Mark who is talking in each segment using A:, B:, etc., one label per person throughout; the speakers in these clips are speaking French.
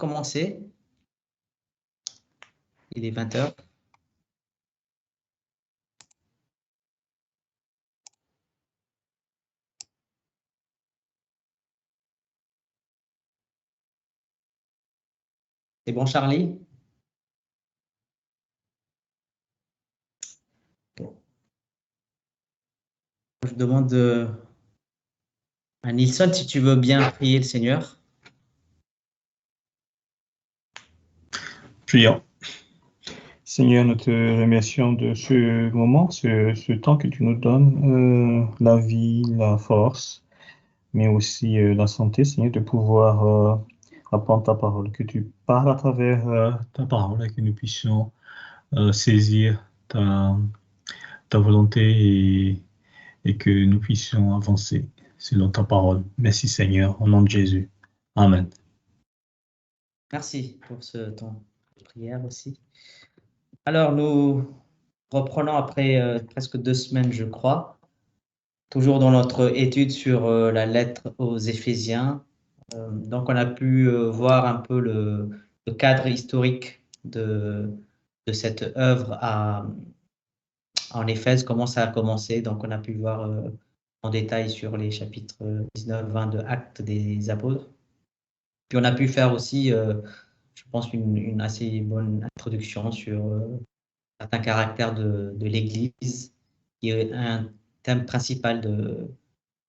A: commencer. Il est 20 h. C'est bon, Charlie? Bon. Je demande à Nilsson si tu veux bien prier le Seigneur.
B: Prions. Seigneur, nous te remercions de ce moment, ce temps que tu nous donnes, la vie, la force, mais aussi la santé, Seigneur, de pouvoir apprendre ta parole, que tu parles à travers ta parole et que nous puissions saisir ta volonté et que nous puissions avancer selon ta parole. Merci Seigneur, au nom de Jésus. Amen.
A: Merci pour ce temps de prière aussi. Alors, nous reprenons après presque 2 semaines, je crois, toujours dans notre étude sur la lettre aux Éphésiens. Donc, on a pu voir un peu le cadre historique de cette œuvre en Éphèse, comment ça a commencé. Donc, on a pu voir en détail sur les chapitres 19-20 de Actes des Apôtres. Puis, on a pu faire aussi, je pense, une assez bonne introduction sur certains caractères de l'Église, qui est un thème principal de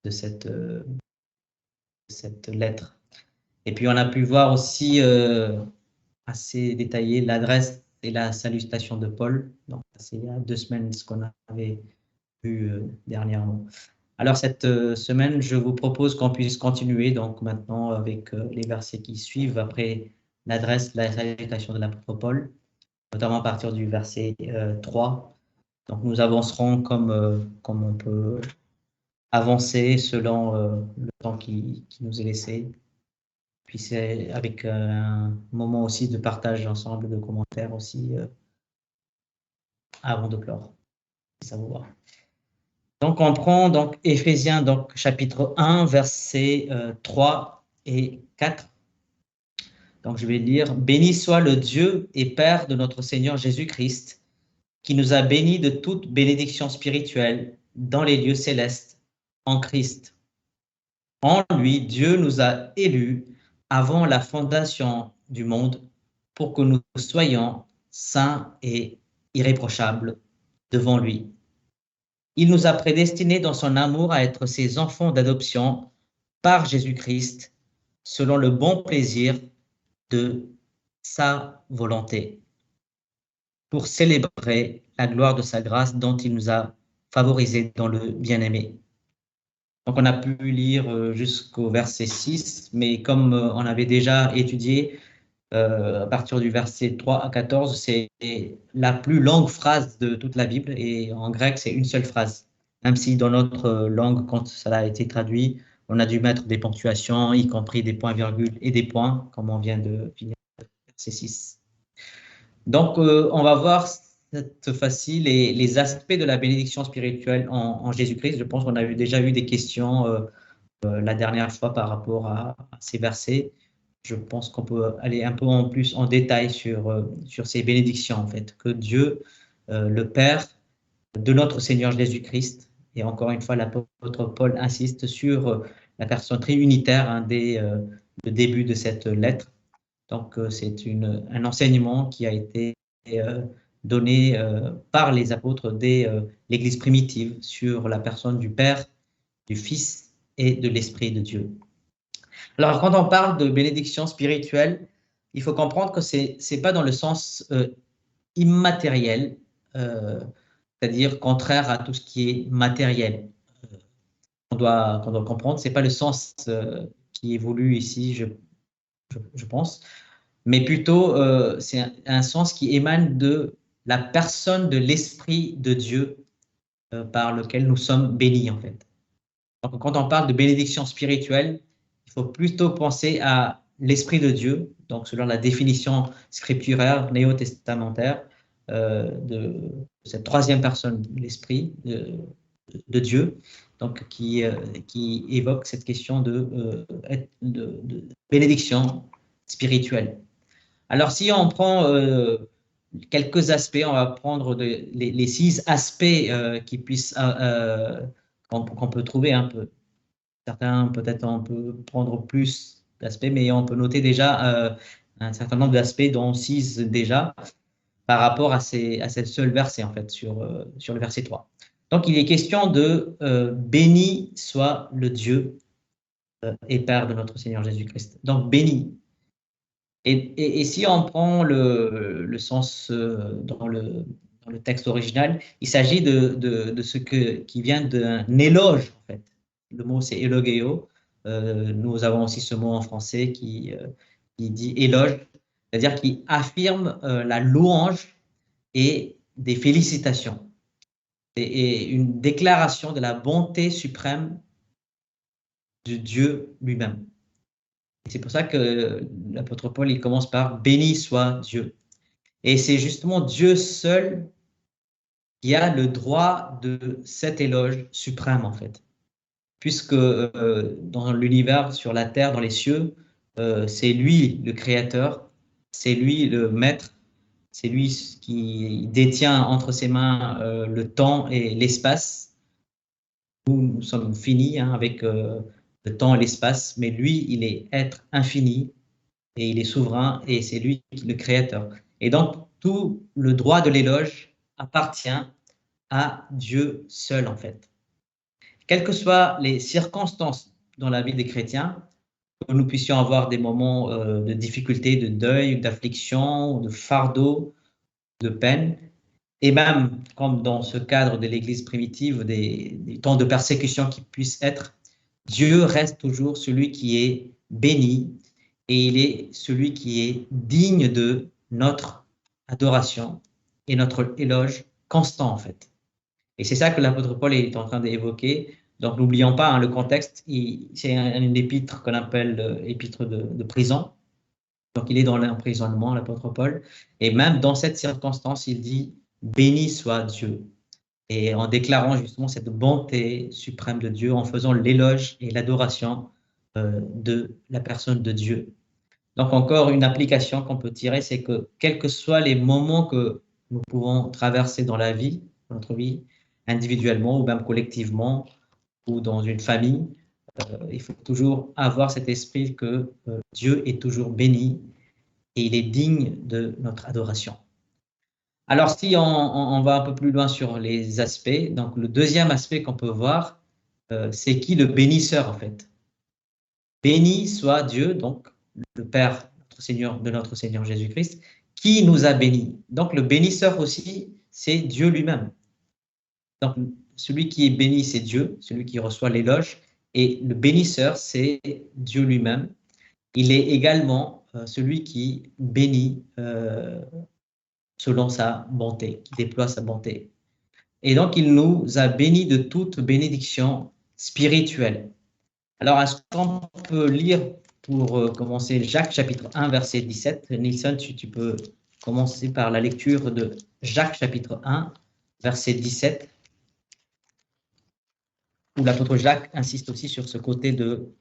A: cette lettre. Et puis, on a pu voir aussi assez détaillé l'adresse et la salutation de Paul. Donc, c'est il y a 2 semaines ce qu'on avait vu dernièrement. Alors, cette semaine, je vous propose qu'on puisse continuer donc maintenant avec les versets qui suivent après l'adresse, la salutation de l'apôtre Paul, notamment à partir du verset 3. Donc, nous avancerons comme on peut avancer selon le temps qui nous est laissé. Puis c'est avec un moment aussi de partage ensemble, de commentaires aussi avant de clore, si ça vous va. Donc on prend donc Éphésiens donc chapitre 1 versets 3 et 4. Donc je vais lire: Béni soit le Dieu et Père de notre Seigneur Jésus-Christ, qui nous a bénis de toute bénédiction spirituelle dans les lieux célestes en Christ. En lui, Dieu nous a élus avant la fondation du monde pour que nous soyons saints et irréprochables devant lui. Il nous a prédestinés dans son amour à être ses enfants d'adoption par Jésus-Christ, selon le bon plaisir de sa volonté, pour célébrer la gloire de sa grâce dont il nous a favorisés dans le bien-aimé. Donc, on a pu lire jusqu'au verset 6, mais comme on avait déjà étudié à partir du verset 3 à 14, c'est la plus longue phrase de toute la Bible, et en grec, c'est une seule phrase. Même si dans notre langue, quand ça a été traduit, on a dû mettre des ponctuations, y compris des points-virgules et des points, comme on vient de finir le verset 6. Donc, on va voir cette fois-ci les aspects de la bénédiction spirituelle en Jésus-Christ. Je pense qu'on a déjà eu des questions la dernière fois par rapport à ces versets. Je pense qu'on peut aller un peu en plus en détail sur ces bénédictions, en fait, que Dieu, le Père de notre Seigneur Jésus-Christ, et encore une fois, l'apôtre Paul insiste sur la personne triunitaire dès le début de cette lettre. Donc, c'est un enseignement qui a été donné par les apôtres dès l'Église primitive sur la personne du Père, du Fils et de l'Esprit de Dieu. Alors, quand on parle de bénédiction spirituelle, il faut comprendre que ce n'est pas dans le sens immatériel, c'est-à-dire contraire à tout ce qui est matériel. Qu'on doit comprendre, ce n'est pas le sens qui est voulu ici, je pense, mais plutôt c'est un sens qui émane de la personne de l'Esprit de Dieu par lequel nous sommes bénis, en fait. Donc, quand on parle de bénédiction spirituelle, il faut plutôt penser à l'Esprit de Dieu, donc selon la définition scripturaire néo-testamentaire de cette troisième personne, l'Esprit de Dieu, donc qui évoque cette question de bénédiction spirituel. Alors, si on prend quelques aspects, on va prendre les 6 aspects qu'on peut trouver un peu. Certains, peut-être, on peut prendre plus d'aspects, mais on peut noter déjà un certain nombre d'aspects, dont 6 déjà, par rapport à ce seul verset, en fait, sur le verset 3. Donc, il est question de béni soit le Dieu et Père de notre Seigneur Jésus-Christ. Donc, béni. Et si on prend le sens dans le texte original, il s'agit de ce qui vient d'un éloge, en fait. Le mot, c'est élogéo. Nous avons aussi ce mot en français qui dit éloge, c'est-à-dire qui affirme la louange et des félicitations. Et une déclaration de la bonté suprême de Dieu lui-même. C'est pour ça que l'apôtre Paul, il commence par « Béni soit Dieu ». Et c'est justement Dieu seul qui a le droit de cet éloge suprême, en fait. Puisque dans l'univers, sur la terre, dans les cieux, c'est lui le créateur, c'est lui le maître, c'est lui qui détient entre ses mains le temps et l'espace. Nous sommes finis avec le temps et l'espace, mais lui, il est être infini et il est souverain et c'est lui le créateur. Et donc, tout le droit de l'éloge appartient à Dieu seul, en fait. Quelles que soient les circonstances dans la vie des chrétiens, que nous puissions avoir des moments de difficulté, de deuil, d'affliction, de fardeau, de peine, et même comme dans ce cadre de l'Église primitive, des temps de persécution qui puissent être, Dieu reste toujours celui qui est béni et il est celui qui est digne de notre adoration et notre éloge constant, en fait. Et c'est ça que l'apôtre Paul est en train d'évoquer. Donc, n'oublions pas le contexte. C'est une épître qu'on appelle épître de prison. Donc, il est dans l'emprisonnement, l'apôtre Paul. Et même dans cette circonstance, il dit « Béni soit Dieu ». Et en déclarant justement cette bonté suprême de Dieu, en faisant l'éloge et l'adoration de la personne de Dieu. Donc, encore une application qu'on peut tirer, c'est que quels que soient les moments que nous pouvons traverser dans la vie, dans notre vie, individuellement ou même collectivement, ou dans une famille, il faut toujours avoir cet esprit que Dieu est toujours béni et il est digne de notre adoration. Alors, si on va un peu plus loin sur les aspects, donc le deuxième aspect qu'on peut voir, c'est qui le bénisseur, en fait. Béni soit Dieu, donc le Père de notre Seigneur Jésus-Christ, qui nous a bénis. Donc, le bénisseur aussi, c'est Dieu lui-même. Donc, celui qui est béni, c'est Dieu, celui qui reçoit l'éloge, et le bénisseur, c'est Dieu lui-même. Il est également celui qui bénit selon sa bonté, qui déploie sa bonté. Et donc, il nous a bénis de toute bénédiction spirituelle. Alors, est-ce qu'on peut lire pour commencer Jacques chapitre 1, verset 17? Nilsson, tu peux commencer par la lecture de Jacques chapitre 1, verset 17, où l'apôtre Jacques insiste aussi sur ce côté de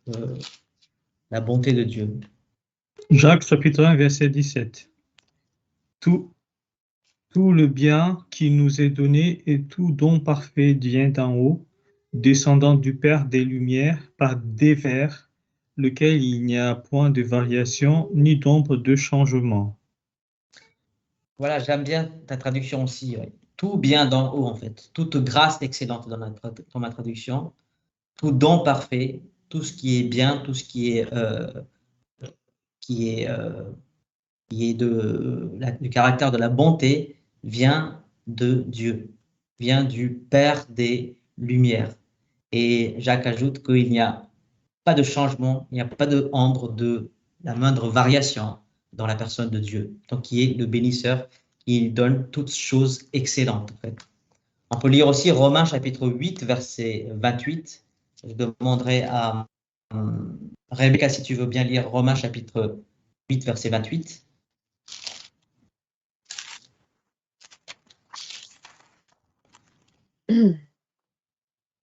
A: la bonté de Dieu.
B: Jacques chapitre 1, verset 17. Tout le bien qui nous est donné et tout don parfait vient d'en haut, descendant du Père des Lumières par dévers, lequel il n'y a point de variation ni d'ombre de changement.
A: Voilà, j'aime bien ta traduction aussi. Ouais. Tout bien d'en haut, en fait. Toute grâce excellente dans ma traduction. Tout don parfait, tout ce qui est bien, tout ce qui est du caractère de la bonté vient de Dieu, vient du Père des Lumières. Et Jacques ajoute qu'il n'y a pas de changement, il n'y a pas de ombre de la moindre variation dans la personne de Dieu. Donc, qui est le bénisseur, il donne toutes choses excellentes. En fait. On peut lire aussi Romains chapitre 8, verset 28. Je demanderai à Rebecca si tu veux bien lire Romains chapitre 8, verset 28.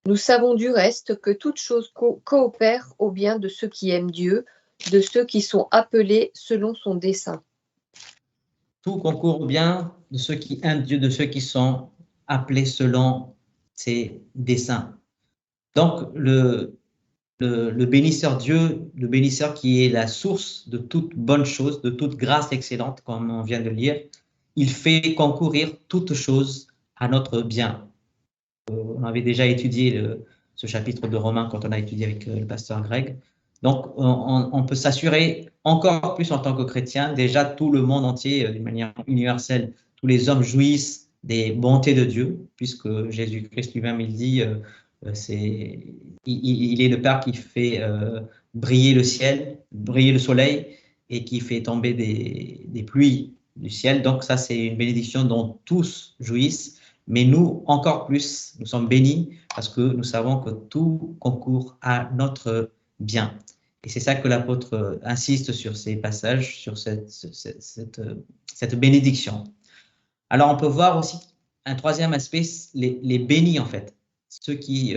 C: Nous savons du reste que toute chose coopère au bien de ceux qui aiment Dieu, de ceux qui sont appelés selon son dessein.
A: Tout concourt au bien de ceux qui aiment Dieu, de ceux qui sont appelés selon ses desseins. Donc, le bénisseur Dieu, le bénisseur qui est la source de toute bonne chose, de toute grâce excellente, comme on vient de lire, il fait concourir toutes choses à notre bien. On avait déjà étudié ce chapitre de Romains quand on a étudié avec le pasteur Greg. Donc, on peut s'assurer encore plus en tant que chrétien, déjà tout le monde entier, d'une manière universelle, tous les hommes jouissent des bontés de Dieu, puisque Jésus-Christ lui-même, il dit, il est le Père qui fait briller le ciel, briller le soleil, et qui fait tomber des pluies du ciel. Donc ça, c'est une bénédiction dont tous jouissent. Mais nous, encore plus, nous sommes bénis parce que nous savons que tout concourt à notre bien. Et c'est ça que l'apôtre insiste sur ces passages, sur cette bénédiction. Alors, on peut voir aussi un troisième aspect, les bénis, en fait. Ceux qui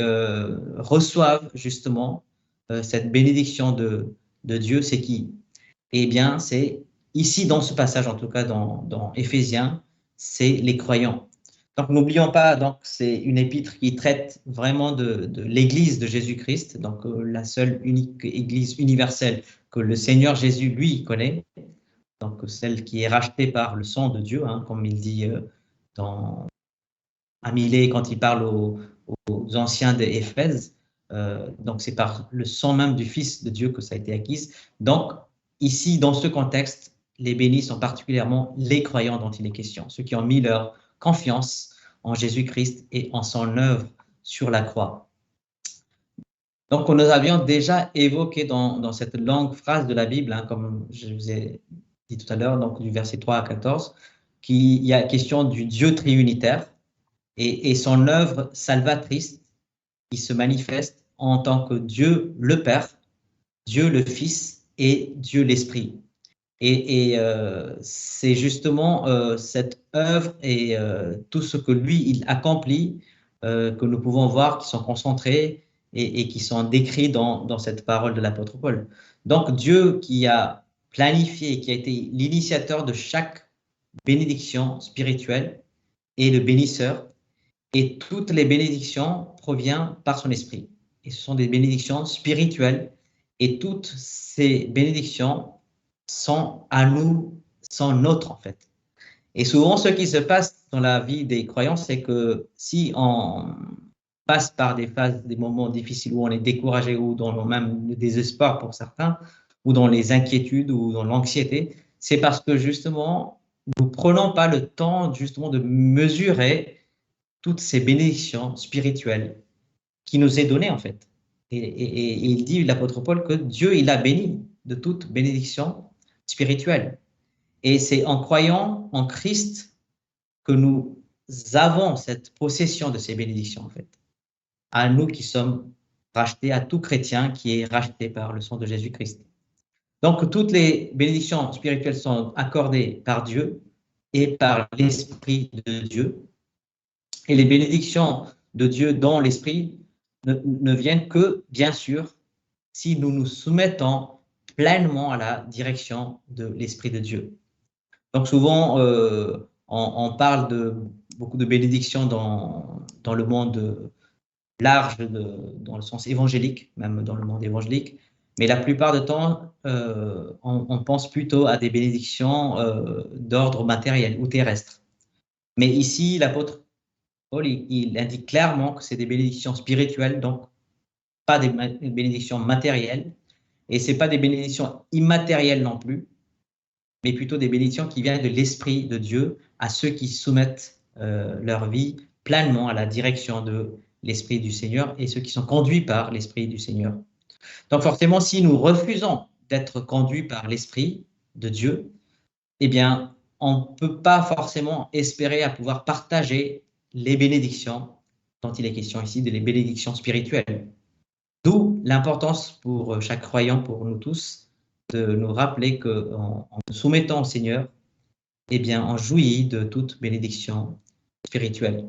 A: reçoivent justement cette bénédiction de Dieu, c'est qui? Eh bien, c'est ici, dans ce passage, en tout cas dans Éphésiens, c'est les croyants. Donc, n'oublions pas, donc c'est une épître qui traite vraiment de l'Église de Jésus-Christ, donc la seule unique Église universelle que le Seigneur Jésus, lui, connaît, donc celle qui est rachetée par le sang de Dieu, hein, comme il dit dans Amilée quand il parle aux anciens d'Éphèse. Donc, c'est par le sang même du Fils de Dieu que ça a été acquis. Donc, ici, dans ce contexte, les bénis sont particulièrement les croyants dont il est question, ceux qui ont mis leur confiance en Jésus-Christ et en son œuvre sur la croix. Donc, nous avions déjà évoqué dans cette longue phrase de la Bible, hein, comme je vous ai dit tout à l'heure, donc du verset 3 à 14, qu'il y a question du Dieu triunitaire et son œuvre salvatrice qui se manifeste en tant que Dieu le Père, Dieu le Fils et Dieu l'Esprit. Et c'est justement cette œuvre et tout ce que lui, il accomplit, que nous pouvons voir, qui sont concentrés et qui sont décrits dans cette parole de l'apôtre Paul. Donc Dieu qui a planifié, qui a été l'initiateur de chaque bénédiction spirituelle et le bénisseur, et toutes les bénédictions proviennent par son esprit. Et ce sont des bénédictions spirituelles, et toutes ces bénédictions sont à nous, sont nôtres en fait. Et souvent, ce qui se passe dans la vie des croyants, c'est que si on passe par des phases, des moments difficiles où on est découragé ou dans même le désespoir pour certains, ou dans les inquiétudes ou dans l'anxiété, c'est parce que justement, nous ne prenons pas le temps justement de mesurer toutes ces bénédictions spirituelles qui nous est donnée en fait. Et il dit, l'apôtre Paul, que Dieu, il a béni de toute bénédiction spirituelle. Et c'est en croyant en Christ que nous avons cette possession de ces bénédictions, en fait. À nous qui sommes rachetés, à tout chrétien qui est racheté par le sang de Jésus-Christ. Donc, toutes les bénédictions spirituelles sont accordées par Dieu et par l'Esprit de Dieu. Et les bénédictions de Dieu dans l'Esprit ne viennent que, bien sûr, si nous nous soumettons pleinement à la direction de l'Esprit de Dieu. Donc souvent, on parle de beaucoup de bénédictions dans le monde large, dans le sens évangélique, même dans le monde évangélique, mais la plupart du temps, on pense plutôt à des bénédictions d'ordre matériel ou terrestre. Mais ici, l'apôtre Paul, il indique clairement que c'est des bénédictions spirituelles, donc pas des bénédictions matérielles, et ce n'est pas des bénédictions immatérielles non plus, mais plutôt des bénédictions qui viennent de l'Esprit de Dieu à ceux qui soumettent leur vie pleinement à la direction de l'Esprit du Seigneur et ceux qui sont conduits par l'Esprit du Seigneur. Donc forcément, si nous refusons d'être conduits par l'Esprit de Dieu, eh bien, on ne peut pas forcément espérer à pouvoir partager les bénédictions dont il est question ici, les bénédictions spirituelles. D'où l'importance pour chaque croyant, pour nous tous, de nous rappeler qu'en nous soumettant au Seigneur, eh bien, on jouit de toute bénédiction spirituelle.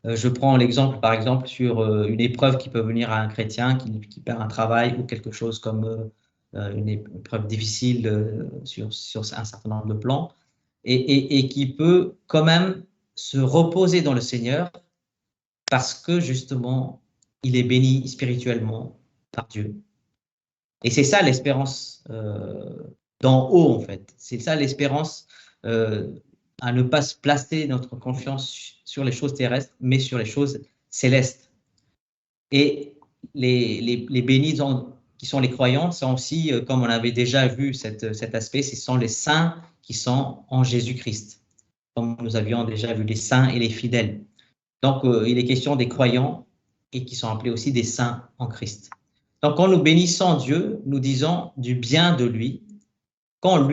A: Je prends l'exemple, par exemple, sur une épreuve qui peut venir à un chrétien qui perd un travail ou quelque chose comme une épreuve difficile sur un certain nombre de plans, et qui peut quand même se reposer dans le Seigneur parce que justement, il est béni spirituellement par Dieu. Et c'est ça l'espérance d'en haut, en fait. C'est ça l'espérance à ne pas se placer notre confiance sur les choses terrestres, mais sur les choses célestes. Et les bénis qui sont les croyants sont aussi, comme on avait déjà vu cet aspect, ce sont les saints qui sont en Jésus-Christ, comme nous avions déjà vu les saints et les fidèles. Donc, il est question des croyants et qui sont appelés aussi des saints en Christ. Donc, quand nous bénissons Dieu, nous disons du bien de lui. Quand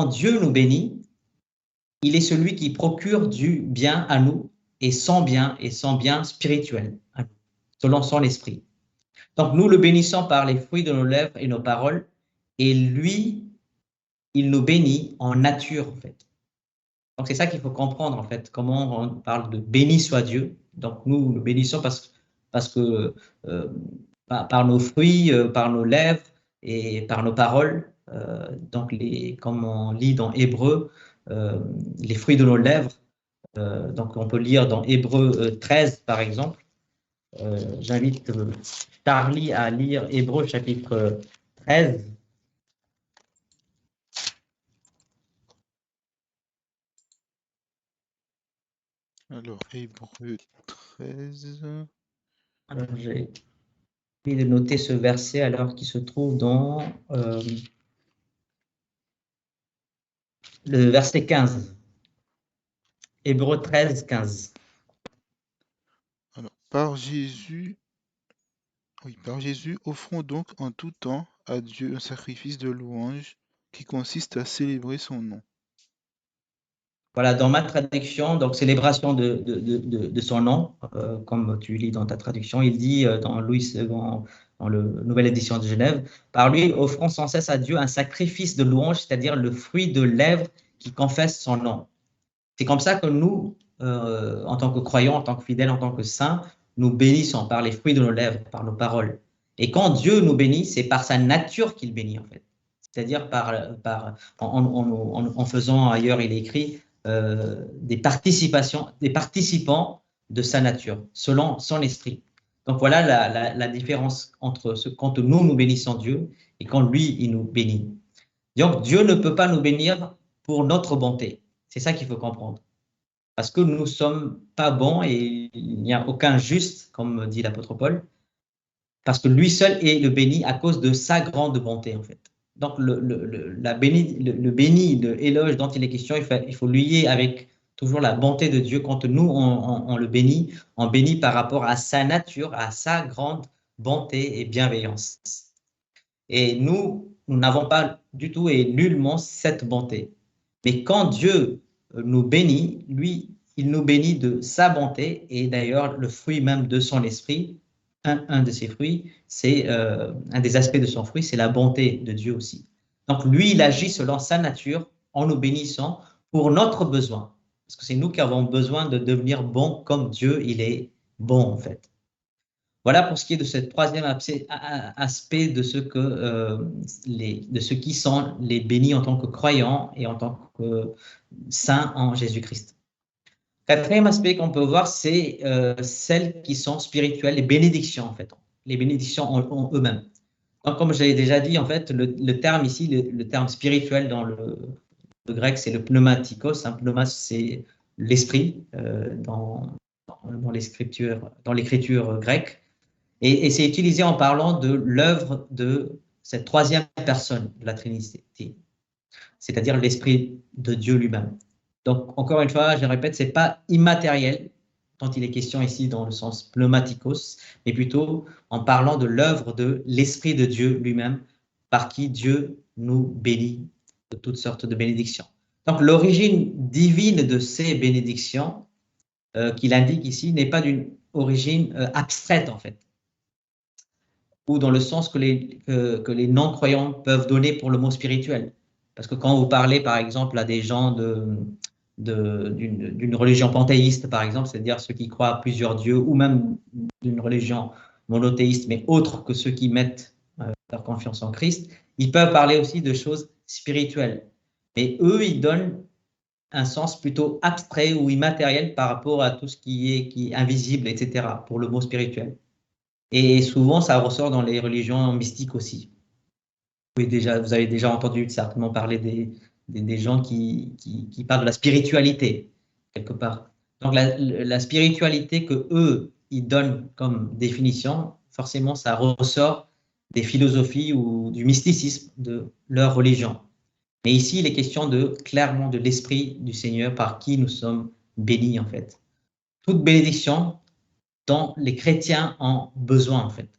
A: Dieu nous bénit, il est celui qui procure du bien à nous et son bien spirituel à nous, selon son esprit. Donc, nous le bénissons par les fruits de nos lèvres et nos paroles, et lui, il nous bénit en nature, en fait. Donc, c'est ça qu'il faut comprendre, en fait, comment on parle de béni soit Dieu. Donc, nous le bénissons parce que par nos fruits, par nos lèvres et par nos paroles, donc comme on lit dans Hébreu, les fruits de nos lèvres, donc on peut lire dans Hébreu 13, par exemple. J'invite Charlie à lire Hébreu chapitre 13.
D: Alors, Hébreu 13.
A: Alors, j'ai oublié de noter ce verset alors qu'il se trouve dans le verset 15. Hébreu 13, 15.
D: Alors, par Jésus, offrons donc en tout temps à Dieu un sacrifice de louange qui consiste à célébrer son nom.
A: Voilà, dans ma traduction, donc célébration de son nom, comme tu lis dans ta traduction, il dit dans Louis II, dans la nouvelle édition de Genève, par lui, offrons sans cesse à Dieu un sacrifice de louange, c'est-à-dire le fruit de lèvres qui confesse son nom. C'est comme ça que nous, en tant que croyants, en tant que fidèles, en tant que saints, nous bénissons par les fruits de nos lèvres, par nos paroles. Et quand Dieu nous bénit, c'est par sa nature qu'il bénit, en fait. C'est-à-dire en faisant, ailleurs il est écrit, des participants de sa nature, selon son esprit. Donc voilà la différence entre quand nous bénissons Dieu et quand lui, il nous bénit. Donc Dieu ne peut pas nous bénir pour notre bonté. C'est ça qu'il faut comprendre. Parce que nous ne sommes pas bons et il n'y a aucun juste, comme dit l'apôtre Paul, parce que lui seul est le béni à cause de sa grande bonté, en fait. Donc, le béni, l'éloge dont il est question, il faut lier avec toujours la bonté de Dieu. Quand nous, on le bénit, on bénit par rapport à sa nature, à sa grande bonté et bienveillance. Et nous n'avons pas du tout et nullement cette bonté. Mais quand Dieu nous bénit, lui, il nous bénit de sa bonté, et d'ailleurs, le fruit même de son esprit, un de ses fruits, c'est un des aspects de son fruit, c'est la bonté de Dieu aussi. Donc lui, il agit selon sa nature en nous bénissant pour notre besoin. Parce que c'est nous qui avons besoin de devenir bons comme Dieu, il est bon en fait. Voilà pour ce qui est de ce troisième aspect de ce qui sont les bénis en tant que croyants et en tant que saints en Jésus-Christ. Quatrième aspect qu'on peut voir, c'est celles qui sont spirituelles, les bénédictions en fait, les bénédictions en eux-mêmes. Donc, comme je l'ai déjà dit, en fait, le terme ici, le terme spirituel dans le grec, c'est le pneumatikos. Pneuma, c'est l'esprit dans l'écriture grecque. Et c'est utilisé en parlant de l'œuvre de cette troisième personne de la Trinité, c'est-à-dire l'esprit de Dieu lui-même. Donc, encore une fois, je répète, ce n'est pas immatériel quand il est question ici dans le sens pneumatikos, mais plutôt en parlant de l'œuvre de l'Esprit de Dieu lui-même, par qui Dieu nous bénit de toutes sortes de bénédictions. Donc, l'origine divine de ces bénédictions qu'il indique ici n'est pas d'une origine abstraite, en fait, ou dans le sens que les non-croyants peuvent donner pour le mot spirituel. Parce que quand vous parlez, par exemple, à des gens d'une religion panthéiste, par exemple, c'est-à-dire ceux qui croient à plusieurs dieux, ou même d'une religion monothéiste, mais autre que ceux qui mettent leur confiance en Christ, Ils peuvent parler aussi de choses spirituelles. Mais eux, ils donnent un sens plutôt abstrait ou immatériel par rapport à tout ce qui est invisible, etc., pour le mot spirituel. Et souvent, ça ressort dans les religions mystiques aussi. Vous avez déjà entendu certainement parler des gens qui parlent de la spiritualité, quelque part. Donc, la spiritualité que eux, ils donnent comme définition, forcément, ça ressort des philosophies ou du mysticisme de leur religion. Mais ici, il est question clairement de l'Esprit du Seigneur par qui nous sommes bénis, en fait. Toute bénédiction dont les chrétiens ont besoin, en fait.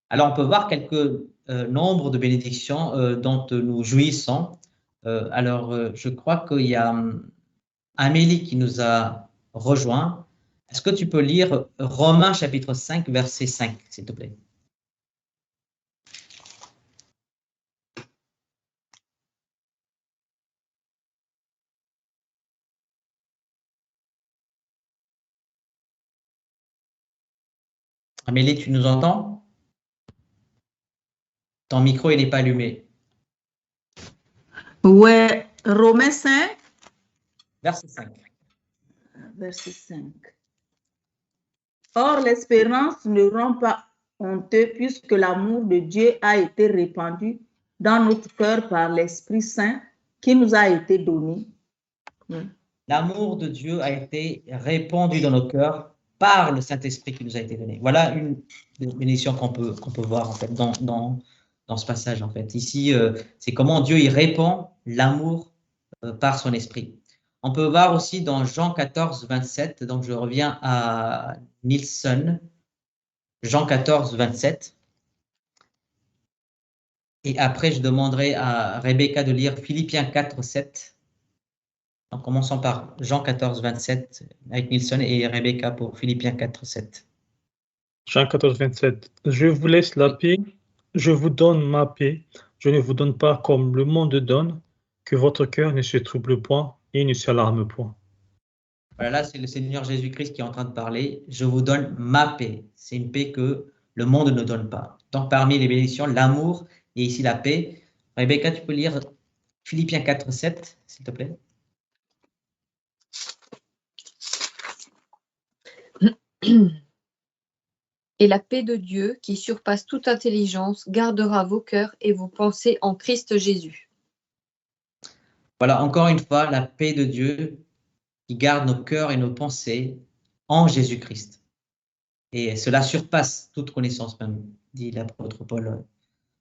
A: Alors, on peut voir quelques nombres de bénédictions dont nous jouissons. Je crois qu'il y a Amélie qui nous a rejoint. Est-ce que tu peux lire Romains chapitre 5, verset 5, s'il te plaît? Amélie, tu nous entends? Ton micro, il n'est pas allumé.
E: Ouais, Romains 5,
A: Verset 5.
E: verset 5. Or, l'espérance ne rend pas honteux puisque l'amour de Dieu a été répandu dans notre cœur par l'Esprit Saint qui nous a été donné.
A: L'amour de Dieu a été répandu dans nos cœurs par le Saint-Esprit qui nous a été donné. Voilà une bénédiction qu'on peut voir en fait dans ce passage en fait. Ici, c'est comment Dieu y répand l'amour par son esprit. On peut voir aussi dans Jean 14, 27, donc je reviens à Nielsen, Jean 14, 27. Et après, je demanderai à Rebecca de lire Philippiens 4, 7. Donc, commençons par Jean 14, 27 avec Nielsen et Rebecca pour Philippiens 4, 7.
B: Jean 14, 27. Je vous laisse la paix, je vous donne ma paix, je ne vous donne pas comme le monde donne, que votre cœur ne se trouble point et ne s'alarme point.
A: Voilà, là, c'est le Seigneur Jésus-Christ qui est en train de parler. Je vous donne ma paix. C'est une paix que le monde ne donne pas. Donc, parmi les bénédictions, l'amour et ici la paix. Rebecca, tu peux lire Philippiens 4, 7, s'il te plaît.
C: Et la paix de Dieu, qui surpasse toute intelligence, gardera vos cœurs et vos pensées en Christ Jésus.
A: Voilà, encore une fois, la paix de Dieu qui garde nos cœurs et nos pensées en Jésus-Christ. Et cela surpasse toute connaissance même, dit l'apôtre Paul.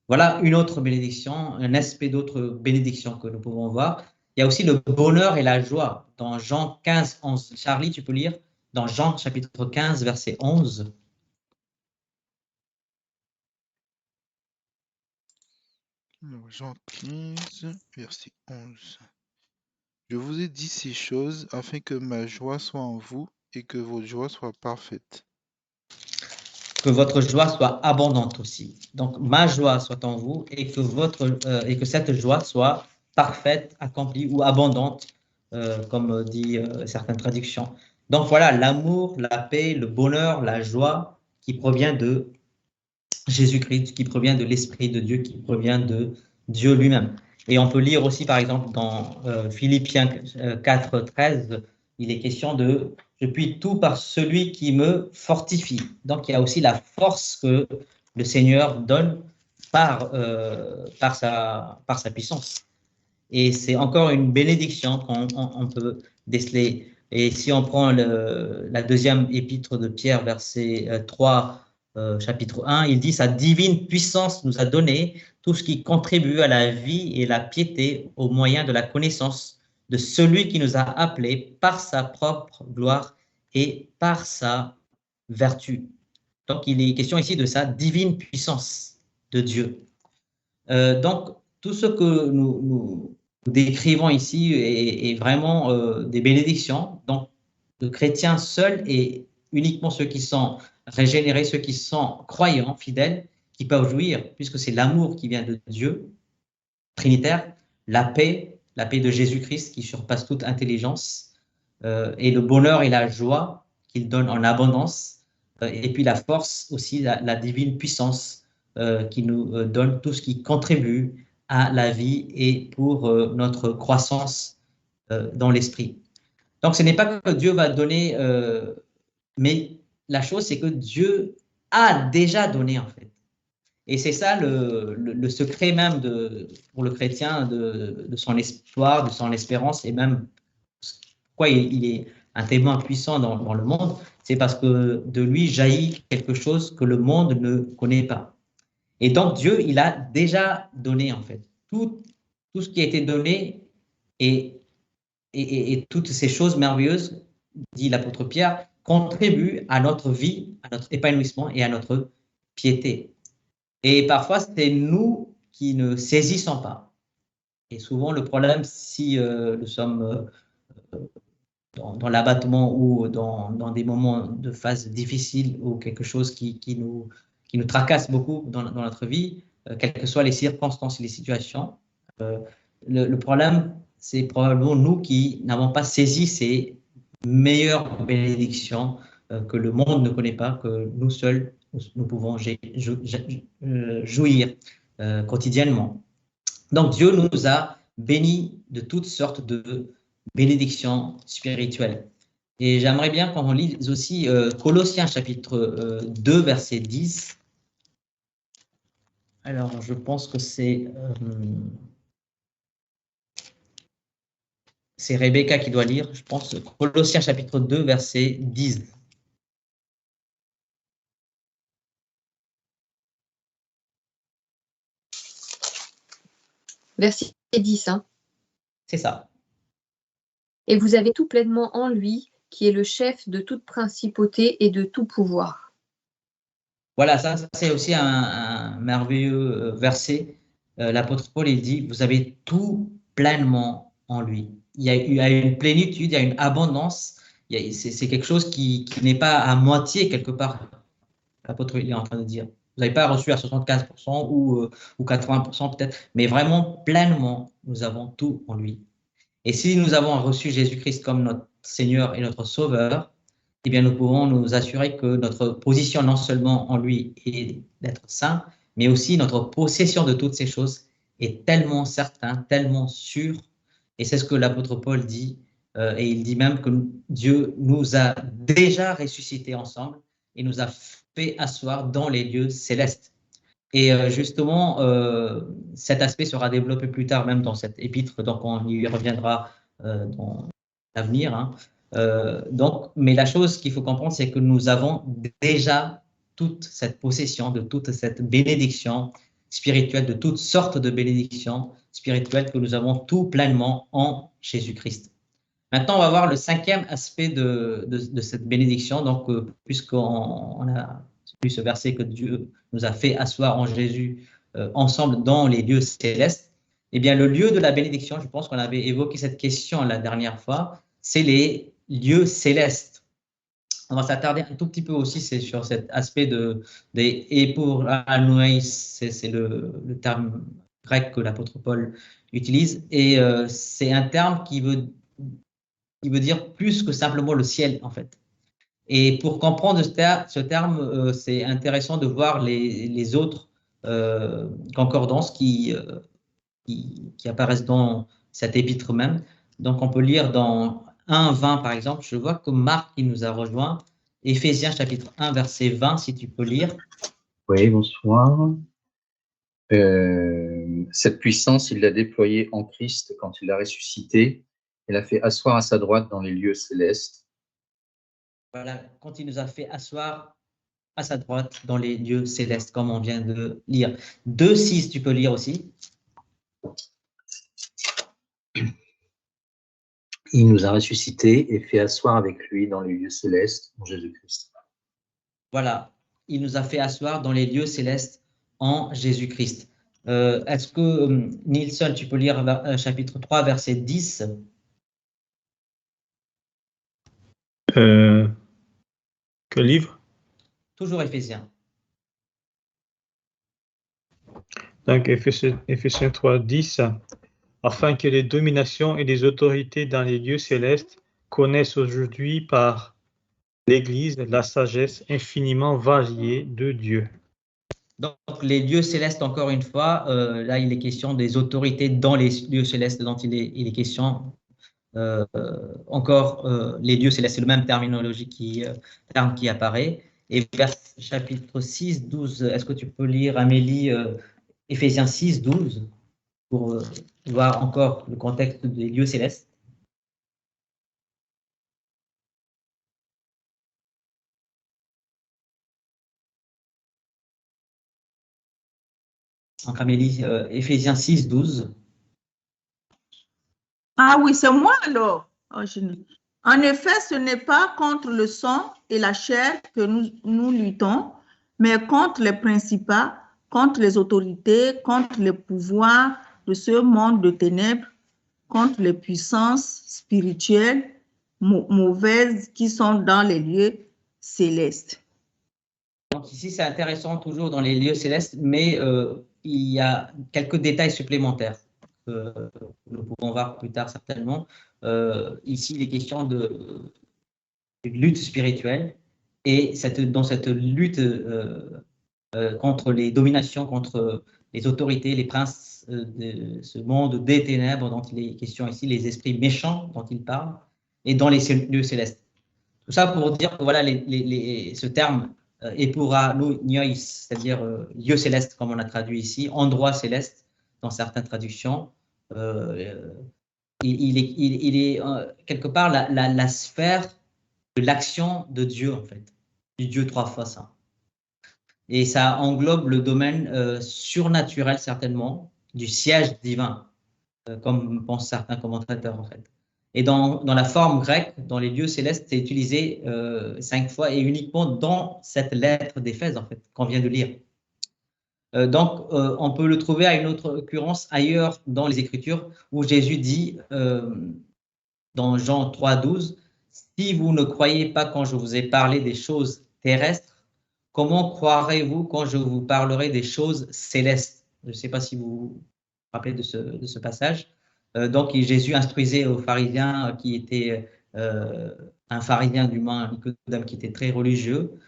A: Voilà une autre bénédiction, un aspect d'autres bénédictions que nous pouvons voir. Il y a aussi le bonheur et la joie dans Jean 15, 11. Charlie, tu peux lire dans Jean chapitre 15, verset 11.
D: Alors, Jean 15, verset 11. Je vous ai dit ces choses afin que ma joie soit en vous et que votre joie soit parfaite.
A: Que votre joie soit abondante aussi. Donc, ma joie soit en vous et que cette joie soit parfaite, accomplie ou abondante, comme dit certaines traductions. Donc, voilà, l'amour, la paix, le bonheur, la joie qui provient de Jésus-Christ, qui provient de l'Esprit de Dieu, qui provient de Dieu lui-même. Et on peut lire aussi, par exemple, dans Philippiens 4, 13, il est question de « Je puis tout par celui qui me fortifie ». Donc, il y a aussi la force que le Seigneur donne par sa puissance. Et c'est encore une bénédiction qu'on peut déceler. Et si on prend la deuxième épître de Pierre, verset 3, chapitre 1, il dit « Sa divine puissance nous a donné tout ce qui contribue à la vie et la piété au moyen de la connaissance de celui qui nous a appelés par sa propre gloire et par sa vertu. » Donc, il est question ici de sa divine puissance de Dieu. Donc, tout ce que nous décrivons ici est vraiment des bénédictions. Donc, le chrétien seul et uniquement ceux qui sont régénérés, ceux qui sont croyants, fidèles, qui peuvent jouir, puisque c'est l'amour qui vient de Dieu, trinitaire, la paix de Jésus-Christ qui surpasse toute intelligence, et le bonheur et la joie qu'il donne en abondance, et puis la force aussi, la divine puissance qui nous donne tout ce qui contribue à la vie et pour notre croissance dans l'esprit. Donc, ce n'est pas que Dieu va donner, mais la chose, c'est que Dieu a déjà donné, en fait. Et c'est ça le secret même pour le chrétien de son espoir, de son espérance, et même pourquoi il est un témoin puissant dans le monde, c'est parce que de lui jaillit quelque chose que le monde ne connaît pas. Et donc Dieu, il a déjà donné, en fait. Tout ce qui a été donné et toutes ces choses merveilleuses, dit l'apôtre Pierre, contribuent à notre vie, à notre épanouissement et à notre piété. Et parfois, c'est nous qui ne saisissons pas. Et souvent, le problème, si nous sommes dans l'abattement ou dans des moments de phase difficile ou quelque chose qui nous tracasse beaucoup dans notre vie, quelles que soient les circonstances et les situations, le problème, c'est probablement nous qui n'avons pas saisi ces meilleures bénédictions que le monde ne connaît pas, que nous seuls, nous pouvons jouir quotidiennement. Donc Dieu nous a bénis de toutes sortes de bénédictions spirituelles. Et j'aimerais bien qu'on lise aussi Colossiens chapitre 2, verset 10. Alors, je pense que c'est Rebecca qui doit lire, je pense, Colossiens chapitre 2, verset 10.
C: Verset 10, hein.
A: C'est ça.
C: Et vous avez tout pleinement en lui, qui est le chef de toute principauté et de tout pouvoir.
A: Voilà, ça c'est aussi un merveilleux verset. L'apôtre Paul, il dit, vous avez tout pleinement en lui. Il y a une plénitude, il y a une abondance. C'est quelque chose qui n'est pas à moitié quelque part. L'apôtre il est en train de dire. Vous n'avez pas reçu à 75% ou 80% peut-être, mais vraiment pleinement, nous avons tout en lui. Et si nous avons reçu Jésus-Christ comme notre Seigneur et notre Sauveur, eh bien, nous pouvons nous assurer que notre position non seulement en lui est d'être saint, mais aussi notre possession de toutes ces choses est tellement certain, tellement sûr. Et c'est ce que l'apôtre Paul dit, et il dit même que Dieu nous a déjà ressuscités ensemble et nous a fait asseoir dans les lieux célestes. Et justement, cet aspect sera développé plus tard, même dans cette épître, donc on y reviendra dans l'avenir. Hein. Mais la chose qu'il faut comprendre, c'est que nous avons déjà toute cette possession de toute cette bénédiction spirituelle, de toutes sortes de bénédictions spirituelles que nous avons tout pleinement en Jésus-Christ. Maintenant, on va voir le cinquième aspect de cette bénédiction. Donc, puisqu'on a lu ce verset que Dieu nous a fait asseoir en Jésus ensemble dans les lieux célestes, eh bien, le lieu de la bénédiction, je pense qu'on avait évoqué cette question la dernière fois, c'est les lieux célestes. On va s'attarder un tout petit peu aussi sur cet aspect et pour Anoïs, c'est le terme grec que l'apôtre Paul utilise, et c'est un terme qui veut dire plus que simplement le ciel, en fait. Et pour comprendre ce terme, c'est intéressant de voir les autres concordances qui apparaissent dans cette épître même. Donc, on peut lire dans 1:20, par exemple. Je vois que Marc, qui nous a rejoint, Éphésiens chapitre 1, verset 20, si tu peux lire.
F: Oui, bonsoir. Cette puissance, il l'a déployée en Christ quand il l'a ressuscité. Il a fait asseoir à sa droite dans les lieux célestes.
A: Voilà, quand il nous a fait asseoir à sa droite dans les lieux célestes, comme on vient de lire. 2:6, tu peux lire aussi.
F: Il nous a ressuscités et fait asseoir avec lui dans les lieux célestes en Jésus-Christ.
A: Voilà, il nous a fait asseoir dans les lieux célestes en Jésus-Christ. Est-ce que, Nilsson, tu peux lire chapitre 3, verset 10?
B: Quel livre?
A: Toujours Éphésiens.
B: Donc, Éphésiens 3, 10. Afin que les dominations et les autorités dans les lieux célestes connaissent aujourd'hui par l'Église la sagesse infiniment variée de Dieu.
A: Donc, les lieux célestes, encore une fois, là, il est question des autorités dans les lieux célestes dont il est question. Encore, les lieux célestes, c'est le même terminologie terme qui apparaît. Et vers chapitre 6, 12, est-ce que tu peux lire, Amélie, Éphésiens 6, 12, pour voir encore le contexte des lieux célestes? Donc, Amélie, Éphésiens 6, 12.
E: Ah oui, c'est moi alors. Oh, en effet, ce n'est pas contre le sang et la chair que nous luttons, mais contre les principats, contre les autorités, contre les pouvoirs de ce monde de ténèbres, contre les puissances spirituelles mauvaises qui sont dans les lieux célestes.
A: Donc ici, c'est intéressant toujours dans les lieux célestes, mais il y a quelques détails supplémentaires que nous pouvons voir plus tard certainement. Ici, il est question d'une lutte spirituelle, et dans cette lutte contre les dominations, contre les autorités, les princes de ce monde des ténèbres dont il est question ici, les esprits méchants dont il parle, et dans les lieux célestes. Tout ça pour dire que voilà, ce terme epura noiois, c'est-à-dire lieu céleste, comme on a traduit ici, endroit céleste dans certaines traductions, il est quelque part la sphère de l'action de Dieu, en fait, du Dieu trois fois saint. Et ça englobe le domaine surnaturel, certainement, du siège divin, comme pensent certains commentateurs, en fait. Et dans la forme grecque, dans les lieux célestes, c'est utilisé 5 fois et uniquement dans cette lettre d'Éphèse, en fait, qu'on vient de lire. Donc, on peut le trouver à une autre occurrence ailleurs dans les Écritures, où Jésus dit, dans Jean 3, 12, « Si vous ne croyez pas quand je vous ai parlé des choses terrestres, comment croirez-vous quand je vous parlerai des choses célestes ?» Je ne sais pas si vous vous rappelez de ce passage. Donc, Jésus instruisait aux pharisiens qui étaient un pharisien du moins, Nicodème, qui était très religieux.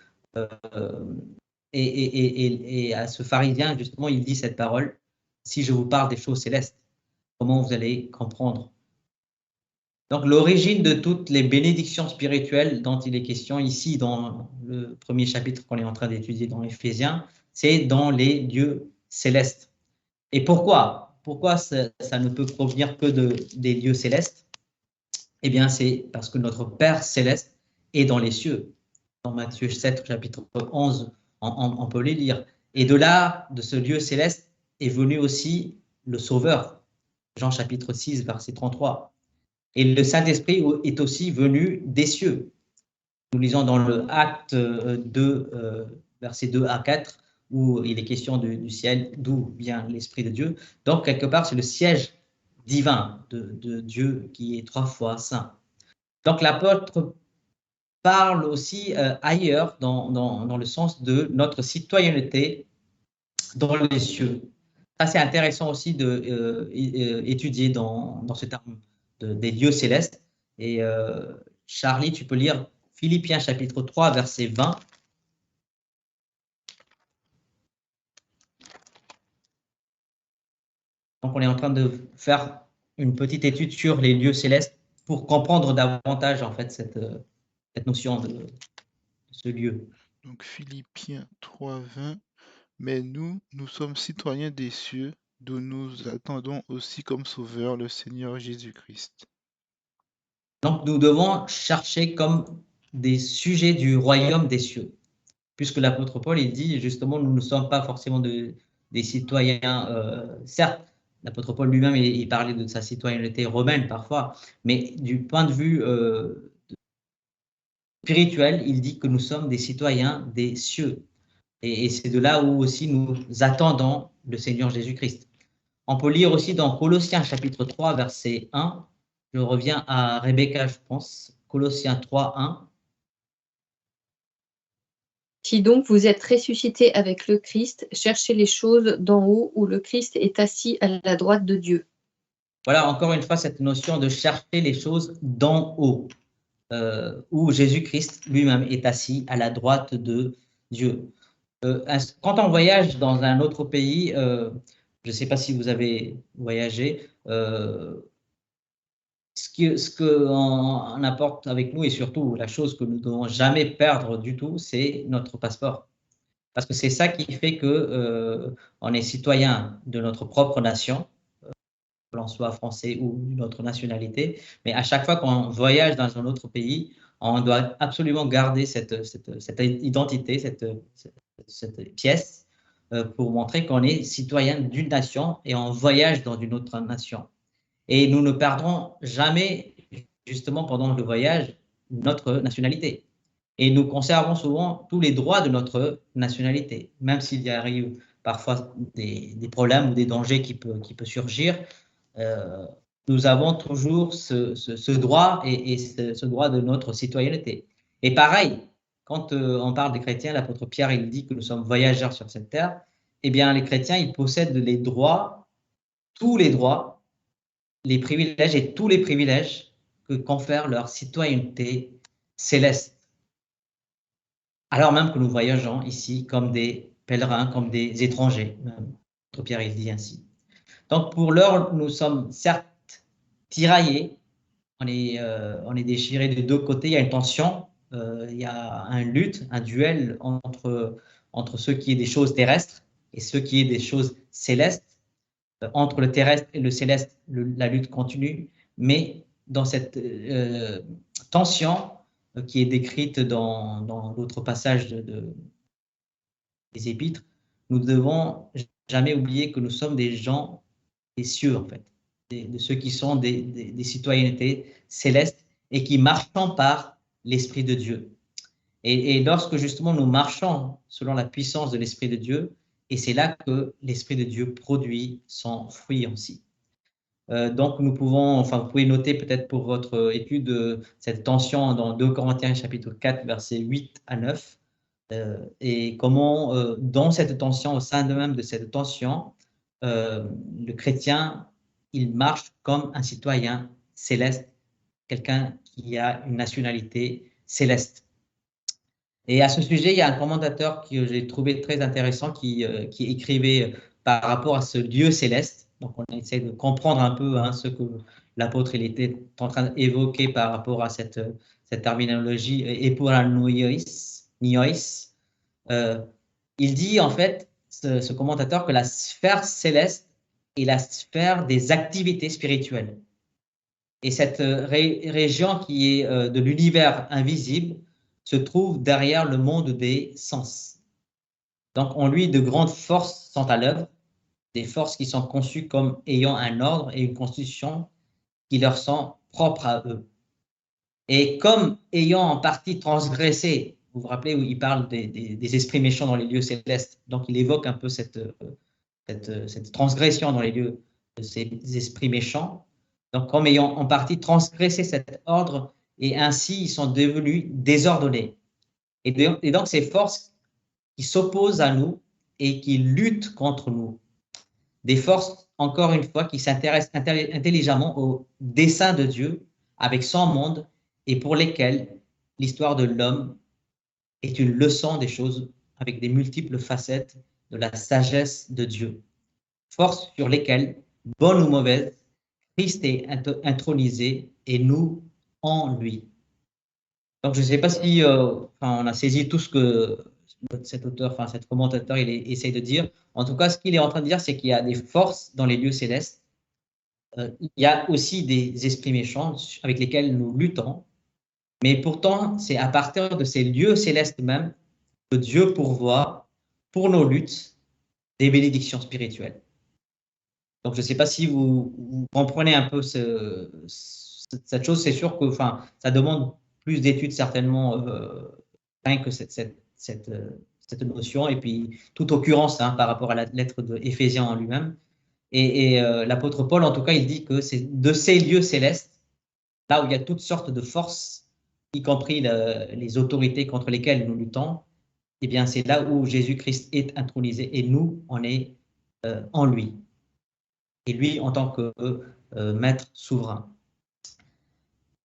A: Et à ce pharisien, justement, il dit cette parole, « Si je vous parle des choses célestes, comment vous allez comprendre ?» Donc, l'origine de toutes les bénédictions spirituelles dont il est question ici dans le premier chapitre qu'on est en train d'étudier dans Éphésiens, c'est dans les lieux célestes. Et pourquoi? Pourquoi ça ne peut provenir que des lieux célestes? Eh bien, c'est parce que notre Père céleste est dans les cieux. Dans Matthieu 7, chapitre 11, on peut les lire. Et de là, de ce lieu céleste, est venu aussi le Sauveur. Jean chapitre 6, verset 33. Et le Saint-Esprit est aussi venu des cieux. Nous lisons dans le Acte 2, versets 2 à 4, où il est question du ciel, d'où vient l'Esprit de Dieu. Donc, quelque part, c'est le siège divin de Dieu qui est trois fois saint. Donc, l'apôtre parle aussi ailleurs dans le sens de notre citoyenneté dans les cieux. Ça, c'est intéressant aussi d'étudier dans ce terme des lieux célestes. Et Charlie, tu peux lire Philippiens chapitre 3, verset 20. Donc, on est en train de faire une petite étude sur les lieux célestes pour comprendre davantage, en fait, cette notion de ce lieu.
D: Donc, Philippiens 3, 20. Mais nous sommes citoyens des cieux, d'où nous attendons aussi comme sauveur le Seigneur Jésus-Christ.
A: Donc, nous devons chercher comme des sujets du royaume des cieux, puisque l'apôtre Paul, il dit justement, nous ne sommes pas forcément des citoyens, certes, l'apôtre Paul lui-même, il parlait de sa citoyenneté romaine parfois, mais du point de vue spirituel, il dit que nous sommes des citoyens des cieux. Et c'est de là où aussi nous attendons le Seigneur Jésus-Christ. On peut lire aussi dans Colossiens chapitre 3, verset 1. Je reviens à Rebecca, je pense. Colossiens 3, 1.
C: Si donc vous êtes ressuscités avec le Christ, cherchez les choses d'en haut où le Christ est assis à la droite de Dieu.
A: Voilà, encore une fois, cette notion de chercher les choses d'en haut, où Jésus-Christ lui-même est assis à la droite de Dieu. Quand on voyage dans un autre pays, je ne sais pas si vous avez voyagé, ce qu'on apporte avec nous et surtout la chose que nous ne devons jamais perdre du tout, c'est notre passeport. Parce que c'est ça qui fait que on est citoyen de notre propre nation, que l'on soit français ou d'une autre nationalité, mais à chaque fois qu'on voyage dans un autre pays, on doit absolument garder cette identité, cette pièce, pour montrer qu'on est citoyen d'une nation et on voyage dans une autre nation. Et nous ne perdrons jamais, justement pendant le voyage, notre nationalité. Et nous conservons souvent tous les droits de notre nationalité, même s'il y arrive parfois des problèmes ou des dangers qui peuvent surgir. Nous avons toujours ce droit et ce droit de notre citoyenneté. Et pareil, quand on parle des chrétiens, l'apôtre Pierre, il dit que nous sommes voyageurs sur cette terre. Eh bien, les chrétiens, ils possèdent les droits, tous les droits, les privilèges et tous les privilèges que confère leur citoyenneté céleste. Alors même que nous voyageons ici comme des pèlerins, comme des étrangers. L'apôtre Pierre, il dit ainsi. Donc, pour l'heure, nous sommes certes tiraillés, on est déchirés de deux côtés, il y a une tension, il y a une lutte, un duel entre ce qui est des choses terrestres et ce qui est des choses célestes. Entre le terrestre et le céleste, la lutte continue, mais dans cette tension qui est décrite dans d'autres passages des épîtres, nous ne devons jamais oublier que nous sommes des gens des cieux, en fait, de ceux qui sont des citoyennetés célestes et qui marchent par l'Esprit de Dieu. Et lorsque justement nous marchons selon la puissance de l'Esprit de Dieu, et c'est là que l'Esprit de Dieu produit son fruit aussi. Donc vous pouvez noter peut-être pour votre étude cette tension dans 2 Corinthiens chapitre 4, versets 8 à 9, et comment dans cette tension, au sein même de cette tension, le chrétien, il marche comme un citoyen céleste, quelqu'un qui a une nationalité céleste. Et à ce sujet, il y a un commentateur que j'ai trouvé très intéressant qui écrivait par rapport à ce lieu céleste. Donc, on essaie de comprendre un peu ce que l'apôtre était en train d'évoquer par rapport à cette terminologie epuranoios. Il dit en fait, ce commentateur, que la sphère céleste est la sphère des activités spirituelles. Et cette région qui est de l'univers invisible se trouve derrière le monde des sens. Donc, en lui, de grandes forces sont à l'œuvre, des forces qui sont conçues comme ayant un ordre et une constitution qui leur sont propres à eux. Et comme ayant en partie transgressé, vous vous rappelez où il parle des esprits méchants dans les lieux célestes, donc il évoque un peu cette transgression dans les lieux de ces esprits méchants. Donc, comme ayant en partie transgressé cet ordre, et ainsi ils sont devenus désordonnés. Et donc ces forces qui s'opposent à nous et qui luttent contre nous, des forces, encore une fois, qui s'intéressent intelligemment au dessein de Dieu avec son monde et pour lesquelles l'histoire de l'homme est une leçon des choses avec des multiples facettes de la sagesse de Dieu. Forces sur lesquelles, bonnes ou mauvaises, Christ est intronisé et nous en lui. Donc, je ne sais pas si on a saisi tout ce que cet auteur, cet commentateur, il essaye de dire. En tout cas, ce qu'il est en train de dire, c'est qu'il y a des forces dans les lieux célestes. Il y a aussi des esprits méchants avec lesquels nous luttons. Mais pourtant, c'est à partir de ces lieux célestes même que Dieu pourvoit pour nos luttes des bénédictions spirituelles. Donc, je ne sais pas si vous comprenez un peu cette chose. C'est sûr que ça demande plus d'études certainement rien que cette notion. Et puis, toute occurrence par rapport à la lettre d'Éphésiens en lui-même. Et l'apôtre Paul, en tout cas, il dit que c'est de ces lieux célestes, là où il y a toutes sortes de forces, y compris les autorités contre lesquelles nous luttons, eh bien, c'est là où Jésus-Christ est intronisé et nous, on est en lui. Et lui en tant que maître souverain.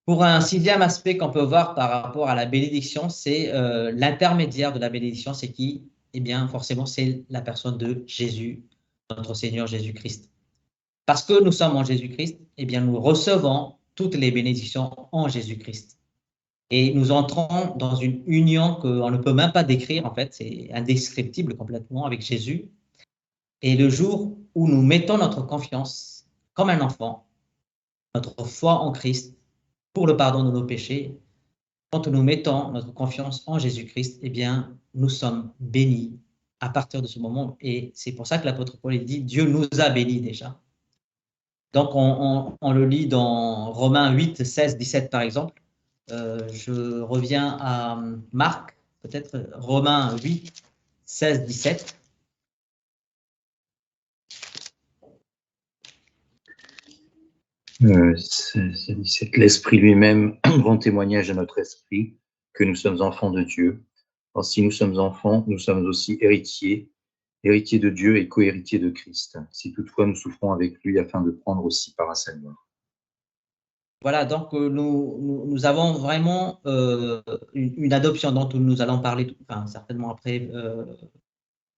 A: Pour un sixième aspect qu'on peut voir par rapport à la bénédiction, c'est l'intermédiaire de la bénédiction, c'est qui? eh bien, forcément, c'est la personne de Jésus, notre Seigneur Jésus-Christ. Parce que nous sommes en Jésus-Christ, eh bien, nous recevons toutes les bénédictions en Jésus-Christ. Et nous entrons dans une union qu'on ne peut même pas décrire, en fait, c'est indescriptible complètement avec Jésus. Et le jour où nous mettons notre confiance comme un enfant, notre foi en Christ, pour le pardon de nos péchés, quand nous mettons notre confiance en Jésus-Christ, eh bien, nous sommes bénis à partir de ce moment. Et c'est pour ça que l'apôtre Paul dit, Dieu nous a bénis déjà. Donc, on le lit dans Romains 8, 16, 17, par exemple. Je reviens à Marc, peut-être Romains 8, 16, 17.
F: L'Esprit lui-même rend témoignage à notre esprit que nous sommes enfants de Dieu. Or, si nous sommes enfants, nous sommes aussi héritiers de Dieu et co-héritiers de Christ, si toutefois nous souffrons avec lui afin de prendre aussi part à sa gloire.
A: Voilà, donc nous avons vraiment une adoption dont nous allons parler, enfin, certainement après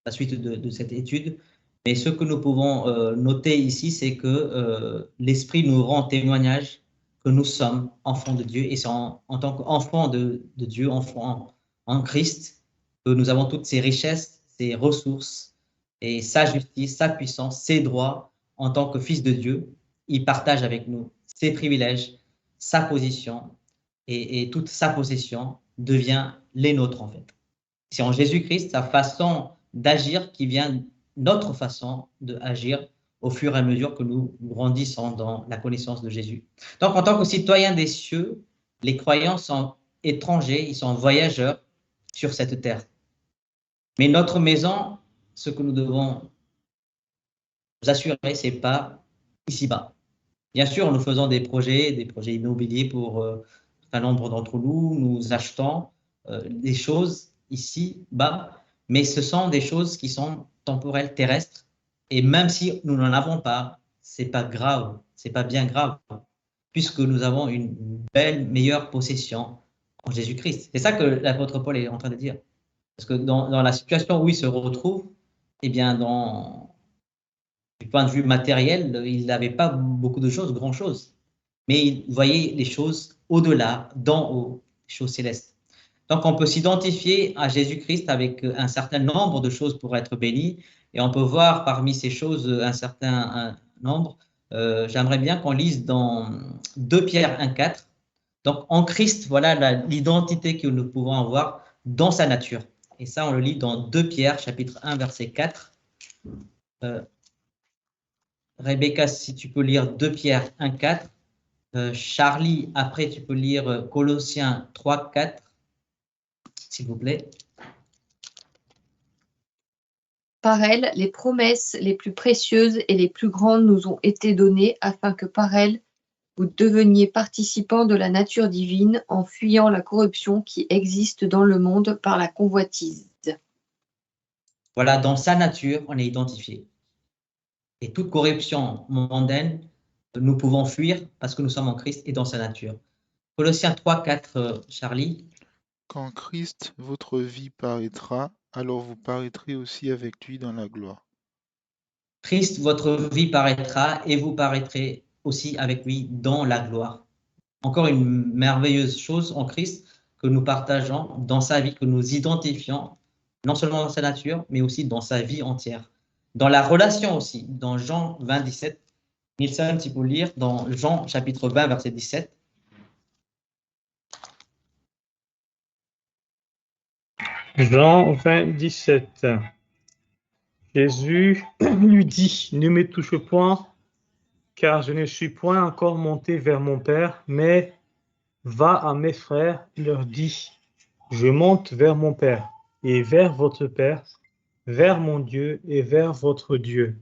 A: la suite de cette étude. Mais ce que nous pouvons noter ici, c'est que l'Esprit nous rend témoignage que nous sommes enfants de Dieu, et c'est en tant qu'enfants de Dieu, enfants en Christ, que nous avons toutes ces richesses, ces ressources, et sa justice, sa puissance, ses droits en tant que fils de Dieu. Il partage avec nous ses privilèges, sa position, et toute sa possession devient les nôtres en fait. C'est en Jésus-Christ, sa façon d'agir qui vient notre façon d'agir au fur et à mesure que nous grandissons dans la connaissance de Jésus. Donc, en tant que citoyens des cieux, les croyants sont étrangers, ils sont voyageurs sur cette terre. Mais notre maison, ce que nous devons nous assurer, c'est pas ici-bas. Bien sûr, nous faisons des projets immobiliers pour un nombre d'entre nous, nous achetons des choses ici-bas, mais ce sont des choses qui sont temporelles, terrestres, et même si nous n'en avons pas, c'est pas grave, c'est pas bien grave, puisque nous avons une belle, meilleure possession en Jésus-Christ. C'est ça que l'apôtre Paul est en train de dire. Parce que dans la situation où il se retrouve, eh bien, du point de vue matériel, il n'avait pas beaucoup de choses, grand-chose. Mais il voyait les choses au-delà, d'en haut, les choses célestes. Donc, on peut s'identifier à Jésus-Christ avec un certain nombre de choses pour être béni, et on peut voir parmi ces choses un certain nombre. J'aimerais bien qu'on lise dans 2 Pierre 1,4. Donc, en Christ, voilà l'identité que nous pouvons avoir dans sa nature. Et ça, on le lit dans 2 Pierre, chapitre 1, verset 4. Rebecca, si tu peux lire 2 Pierre 1,4. Charlie, après, tu peux lire Colossiens 3,4. S'il vous plaît.
C: Par elle, les promesses les plus précieuses et les plus grandes nous ont été données, afin que par elles, vous deveniez participants de la nature divine en fuyant la corruption qui existe dans le monde par la convoitise.
A: Voilà, dans sa nature, on est identifié. Et toute corruption mondaine, nous pouvons fuir parce que nous sommes en Christ et dans sa nature. Colossiens 3,4, Charlie.
D: Quand Christ, votre vie, paraîtra, alors vous paraîtrez aussi avec lui dans la gloire.
A: Christ, votre vie paraîtra et vous paraîtrez aussi avec lui dans la gloire. Encore une merveilleuse chose en Christ que nous partageons dans sa vie, que nous identifions, non seulement dans sa nature, mais aussi dans sa vie entière. Dans la relation aussi, dans Jean 20, 17, Nielsen, tu peux lire dans Jean chapitre 20, verset 17.
B: Jean 20, 17. Jésus lui dit, ne me touche point, car je ne suis point encore monté vers mon Père, mais va à mes frères et leur dis, je monte vers mon Père et vers votre Père, vers mon Dieu et vers votre Dieu.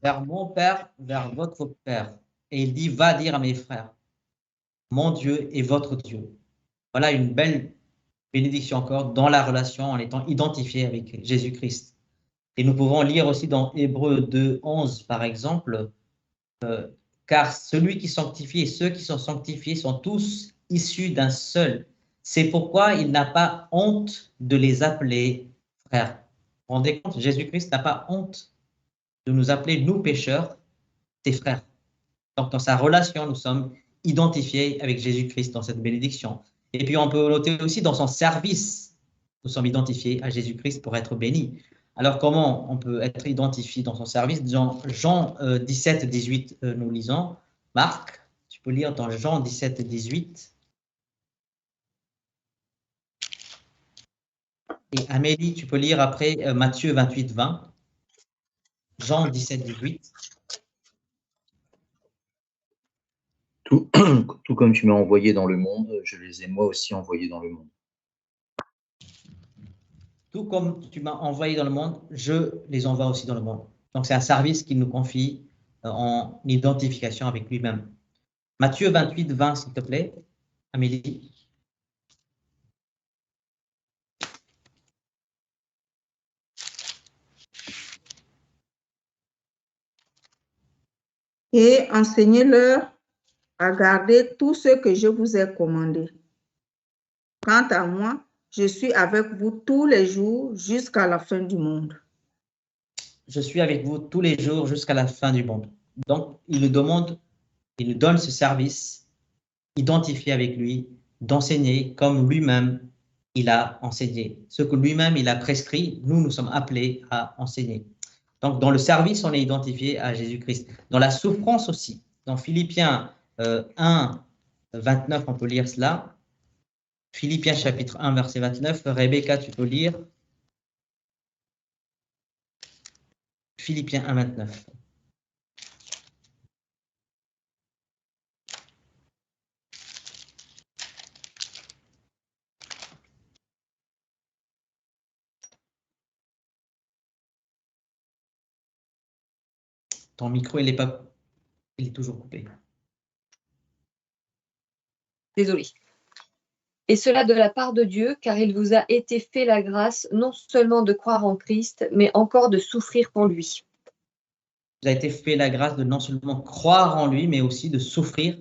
A: Vers mon Père, vers votre Père. Et il dit, va dire à mes frères, mon Dieu et votre Dieu. Voilà une belle bénédiction encore dans la relation en étant identifié avec Jésus-Christ. Et nous pouvons lire aussi dans Hébreux 2, 11, par exemple, car celui qui sanctifie et ceux qui sont sanctifiés sont tous issus d'un seul. C'est pourquoi il n'a pas honte de les appeler frères. Vous vous rendez compte, Jésus-Christ n'a pas honte de nous appeler, nous pécheurs, ses frères. Donc, dans sa relation, nous sommes identifiés avec Jésus-Christ dans cette bénédiction. Et puis, on peut noter aussi dans son service, nous sommes identifiés à Jésus-Christ pour être bénis. Alors, comment on peut être identifié dans son service? Dans Jean 17, 18, nous lisons. Marc, tu peux lire dans Jean 17, 18. Et Amélie, tu peux lire après Matthieu 28, 20. Jean 17, 18.
F: Tout comme tu m'as envoyé dans le monde, je les ai moi aussi envoyés dans le monde.
A: Tout comme tu m'as envoyé dans le monde, je les envoie aussi dans le monde. Donc, c'est un service qu'il nous confie en identification avec lui-même. Matthieu 28, 20, s'il te plaît. Amélie.
E: Et enseignez-leur à garder tout ce que je vous ai commandé. Quant à moi, je suis avec vous tous les jours jusqu'à la fin du monde.
A: Je suis avec vous tous les jours jusqu'à la fin du monde. Donc, il nous donne ce service identifié avec lui, d'enseigner comme lui-même il a enseigné. Ce que lui-même il a prescrit, nous sommes appelés à enseigner. Donc, dans le service, on est identifié à Jésus-Christ. Dans la souffrance aussi. Dans Philippiens 1, 29, on peut lire cela. Philippiens chapitre 1, verset 29. Rebecca, tu peux lire. Philippiens 1, 29. Ton micro, il est toujours coupé.
C: Désolée. Et cela de la part de Dieu, car il vous a été fait la grâce non seulement de croire en Christ, mais encore de souffrir pour lui.
A: Vous a été fait la grâce de non seulement croire en lui, mais aussi de souffrir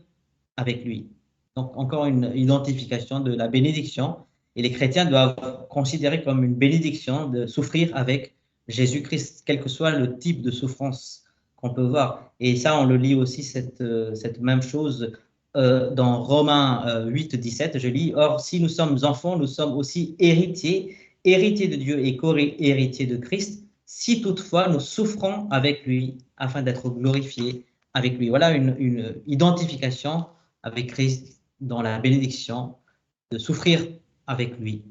A: avec lui. Donc, encore une identification de la bénédiction. Et les chrétiens doivent considérer comme une bénédiction de souffrir avec Jésus-Christ, quel que soit le type de souffrance qu'on peut voir. Et ça, on le lit aussi, cette même chose dans Romains 8, 17. Je lis, « Or, si nous sommes enfants, nous sommes aussi héritiers, héritiers de Dieu et co-héritiers de Christ, si toutefois nous souffrons avec lui, afin d'être glorifiés avec lui. » Voilà une identification avec Christ dans la bénédiction, de souffrir avec lui.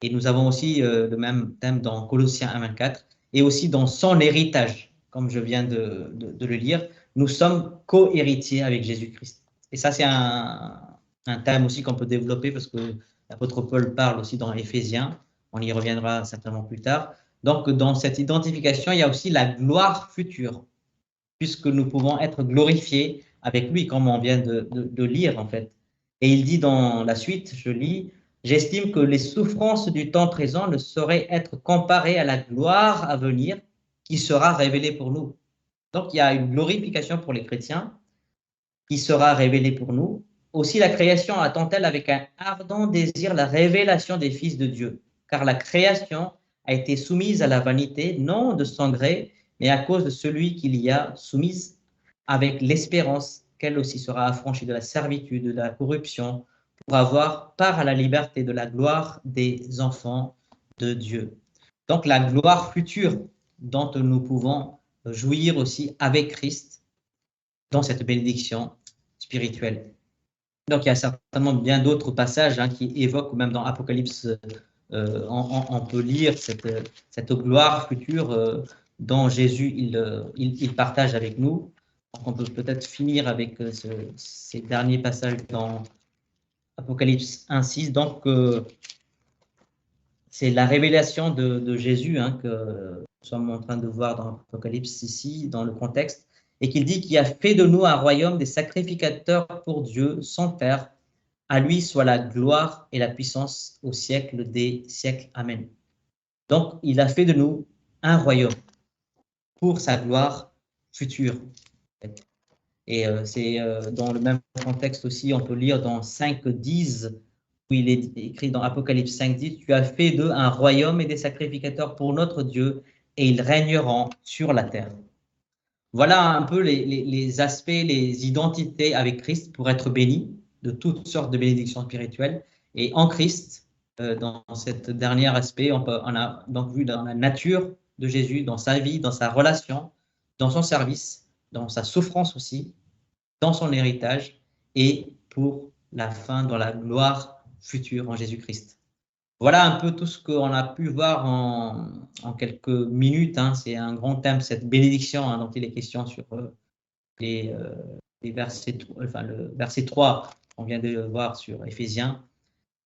A: Et nous avons aussi le même thème dans Colossiens 1, 24, et aussi dans son héritage, comme je viens de le lire, nous sommes co-héritiers avec Jésus-Christ. Et ça, c'est un thème aussi qu'on peut développer, parce que l'apôtre Paul parle aussi dans Éphésiens, on y reviendra certainement plus tard. Donc, dans cette identification, il y a aussi la gloire future, puisque nous pouvons être glorifiés avec lui, comme on vient de lire en fait. Et il dit dans la suite, je lis, « J'estime que les souffrances du temps présent ne sauraient être comparées à la gloire à venir qui sera révélée pour nous. » Donc, il y a une glorification pour les chrétiens qui sera révélée pour nous. Aussi, la création attend-elle avec un ardent désir la révélation des fils de Dieu, car la création a été soumise à la vanité, non de son gré, mais à cause de celui qui l'y a soumise, avec l'espérance qu'elle aussi sera affranchie de la servitude, de la corruption, pour avoir part à la liberté de la gloire des enfants de Dieu. Donc la gloire future dont nous pouvons jouir aussi avec Christ dans cette bénédiction spirituelle. Donc il y a certainement bien d'autres passages qui évoquent, même dans Apocalypse, on peut lire cette gloire future dont Jésus il partage avec nous. Donc on peut peut-être finir avec ces derniers passages dans Apocalypse 1:6. Donc c'est la révélation de Jésus que nous sommes en train de voir dans Apocalypse ici, dans le contexte, et qu'il dit qu'il a fait de nous un royaume des sacrificateurs pour Dieu, son Père. À lui soit la gloire et la puissance au siècle des siècles. Amen. Donc, il a fait de nous un royaume pour sa gloire future. Et c'est dans le même contexte aussi, on peut lire dans 5:10 où il est écrit dans Apocalypse 5:10, tu as fait d'eux un royaume et des sacrificateurs pour notre Dieu, et ils régneront sur la terre. Voilà un peu les aspects, les identités avec Christ pour être bénis de toutes sortes de bénédictions spirituelles. Et en Christ, dans cet dernier aspect, on a donc vu dans la nature de Jésus, dans sa vie, dans sa relation, dans son service, dans sa souffrance aussi, dans son héritage et pour la fin, dans la gloire future en Jésus-Christ. Voilà un peu tout ce qu'on a pu voir en quelques minutes. Hein. C'est un grand thème, cette bénédiction dont il est question sur les versets, enfin le verset 3 qu'on vient de voir sur Éphésiens.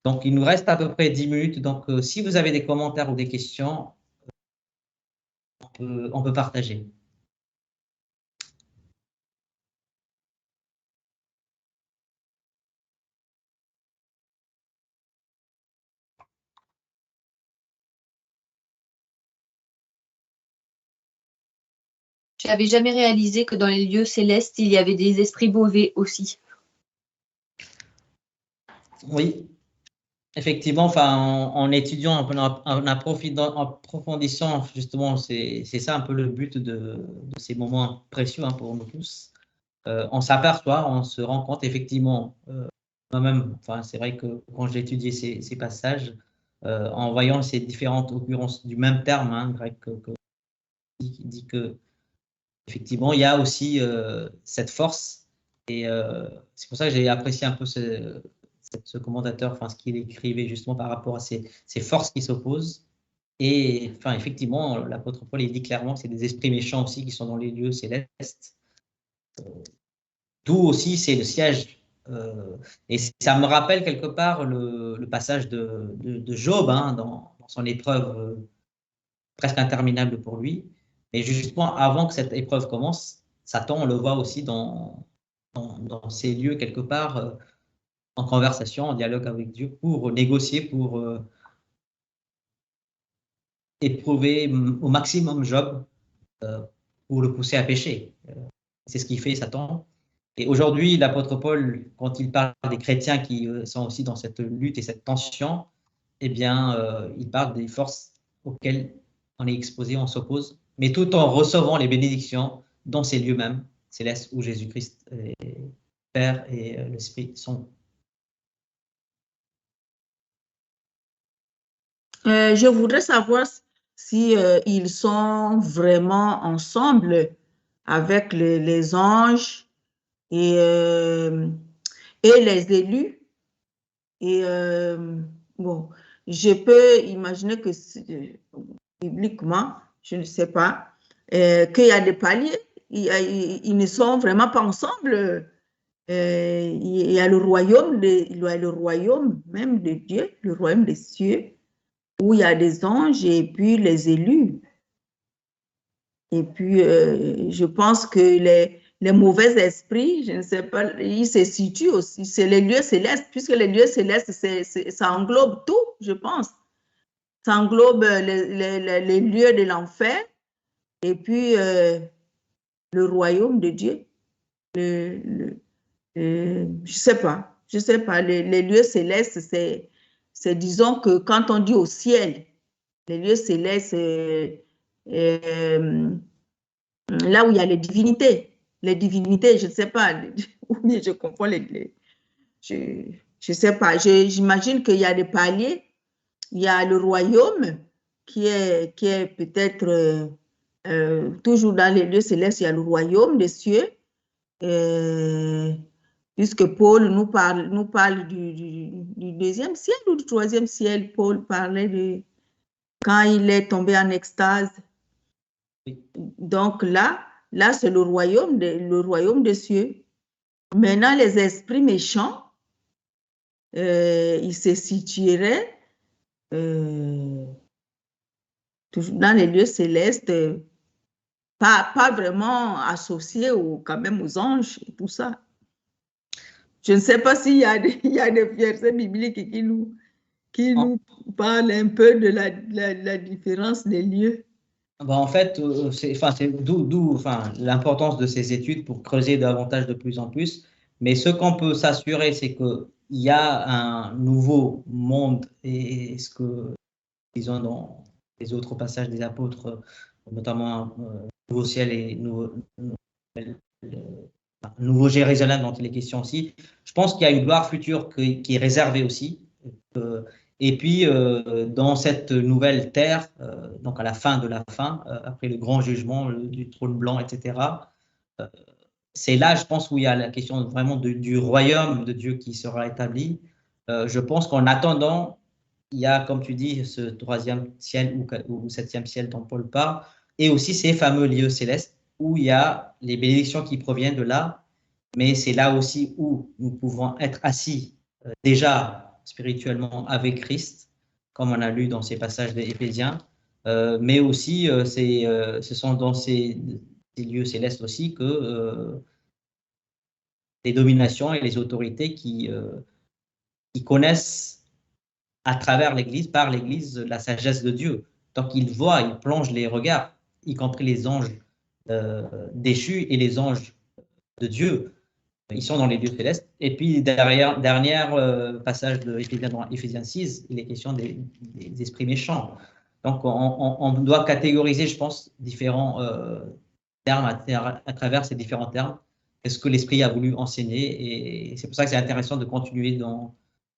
A: Donc, il nous reste à peu près 10 minutes. Donc, si vous avez des commentaires ou des questions, on peut partager.
C: Je n'avais jamais réalisé que dans les lieux célestes, il y avait des esprits mauvais aussi.
A: Oui, effectivement, enfin, en étudiant, en approfondissant, justement, c'est ça un peu le but de ces moments précieux pour nous tous. On s'aperçoit, on se rend compte, effectivement, moi-même, enfin, c'est vrai que quand j'ai étudié ces passages, en voyant ces différentes occurrences du même terme grec qui dit que effectivement, il y a aussi cette force, et c'est pour ça que j'ai apprécié un peu ce commentateur, enfin, ce qu'il écrivait justement par rapport à ces forces qui s'opposent. Et enfin, effectivement, l'apôtre Paul il dit clairement que c'est des esprits méchants aussi qui sont dans les lieux célestes. D'où aussi c'est le siège. Et ça me rappelle quelque part le passage de Job dans son épreuve presque interminable pour lui. Mais justement, avant que cette épreuve commence, Satan, on le voit aussi dans ces lieux quelque part, en conversation, en dialogue avec Dieu, pour négocier, pour éprouver au maximum Job, pour le pousser à pécher. C'est ce qu'il fait Satan. Et aujourd'hui, l'apôtre Paul, quand il parle des chrétiens qui sont aussi dans cette lutte et cette tension, eh bien, il parle des forces auxquelles on est exposé, on s'oppose, mais tout en recevant les bénédictions dans ces lieux mêmes célestes où Jésus-Christ, Père et l'Esprit sont.
E: Je voudrais savoir si ils sont vraiment ensemble avec les anges et les élus. Et bon, je peux imaginer que bibliquement, je ne sais pas, qu'il y a des paliers, ils ne sont vraiment pas ensemble. Il y a le royaume, même de Dieu, le royaume des cieux, où il y a des anges et puis les élus. Et puis, je pense que les mauvais esprits, je ne sais pas, ils se situent aussi. C'est les lieux célestes, puisque les lieux célestes, ça englobe tout, je pense. Ça englobe les lieux de l'enfer et puis le royaume de Dieu. Je ne sais pas. Les lieux célestes, c'est disons que quand on dit au ciel, les lieux célestes, là où il y a les divinités, je ne sais pas, ou bien je comprends je ne sais pas, j'imagine qu'il y a des paliers, il y a le royaume qui est peut-être toujours dans les lieux célestes, il y a le royaume des cieux, puisque Paul nous parle du deuxième ciel ou du troisième ciel. Paul parlait de quand il est tombé en extase. Donc là c'est le royaume des cieux. Maintenant, les esprits méchants, ils se situeraient toujours dans les lieux célestes, pas vraiment associés quand même aux anges et tout ça. Je ne sais pas s'il y a des versets bibliques qui nous parlent un peu de la différence des lieux.
A: Bon, en fait, c'est d'où l'importance de ces études pour creuser davantage de plus en plus. Mais ce qu'on peut s'assurer, c'est que y a un nouveau monde, et ce que, disons, dans les autres passages des apôtres, notamment Nouveau ciel et Nouveau Jérusalem dont il est question aussi, je pense qu'il y a une gloire future qui est réservée aussi. Et puis, dans cette nouvelle terre, donc à la fin de la fin, après le grand jugement du trône blanc, etc., c'est là, je pense, où il y a la question vraiment du royaume de Dieu qui sera établi. Je pense qu'en attendant, il y a, comme tu dis, ce 3e ciel ou 7e ciel dont Paul parle, et aussi ces fameux lieux célestes où il y a les bénédictions qui proviennent de là, mais c'est là aussi où nous pouvons être assis déjà spirituellement avec Christ, comme on a lu dans ces passages d'Éphésiens, mais aussi ce sont dans ces lieux célestes aussi que les dominations et les autorités qui connaissent à travers l'Église, par l'Église, la sagesse de Dieu. Donc ils voient, ils plongent les regards, y compris les anges déchus et les anges de Dieu. Ils sont dans les lieux célestes. Et puis, dernier passage de Éphésiens 6, il est question des esprits méchants. Donc, on doit catégoriser, je pense, différents termes à travers ces différents termes. Qu'est-ce que l'Esprit a voulu enseigner? Et c'est pour ça que c'est intéressant de continuer dans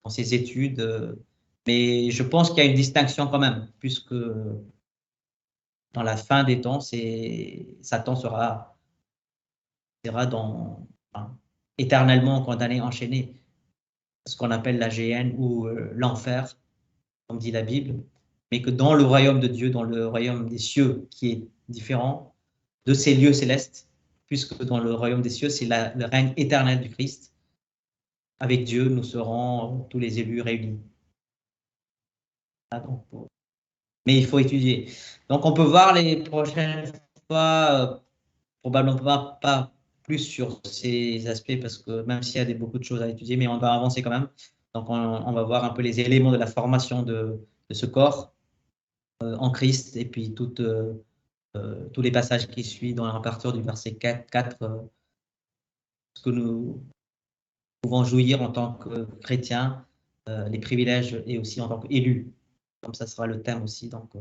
A: ces études. Mais je pense qu'il y a une distinction quand même, puisque dans la fin des temps, Satan sera éternellement condamné, enchaîné, ce qu'on appelle la géhenne ou l'enfer, comme dit la Bible, mais que dans le royaume de Dieu, dans le royaume des cieux, qui est différent de ces lieux célestes, puisque dans le royaume des cieux, c'est le règne éternel du Christ. Avec Dieu, nous serons tous les élus réunis. Mais il faut étudier. Donc, on peut voir les prochaines fois, probablement pas plus sur ces aspects, parce que même s'il y a beaucoup de choses à étudier, mais on va avancer quand même. Donc, on va voir un peu les éléments de la formation de ce corps en Christ, et puis tous les passages qui suivent à partir du verset 4 ce que nous pouvons jouir en tant que chrétiens, les privilèges, et aussi en tant qu'élus. Comme ça sera le thème aussi. Donc,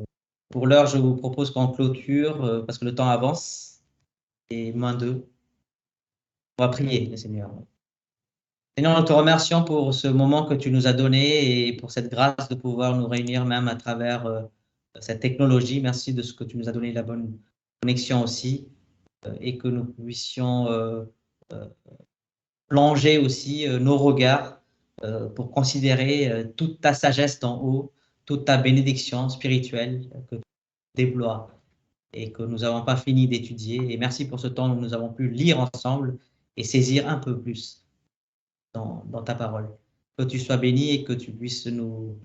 A: pour l'heure, je vous propose qu'on clôture, parce que le temps avance, et moins d'eux. On va prier, le Seigneur. Seigneur, nous te remercions pour ce moment que tu nous as donné et pour cette grâce de pouvoir nous réunir même à travers cette technologie. Merci de ce que tu nous as donné, la bonne connexion aussi, et que nous puissions plonger aussi nos regards pour considérer toute ta sagesse d'en haut, toute ta bénédiction spirituelle que tu déploies et que nous n'avons pas fini d'étudier. Et merci pour ce temps où nous avons pu lire ensemble et saisir un peu plus dans ta parole. Que tu sois béni et que tu puisses nous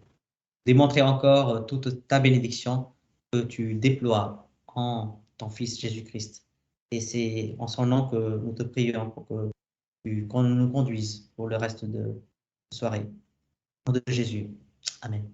A: démontrer encore toute ta bénédiction que tu déploies en ton Fils Jésus-Christ. Et c'est en son nom que nous te prions pour qu'on nous conduise pour le reste de la soirée. Au nom de Jésus. Amen.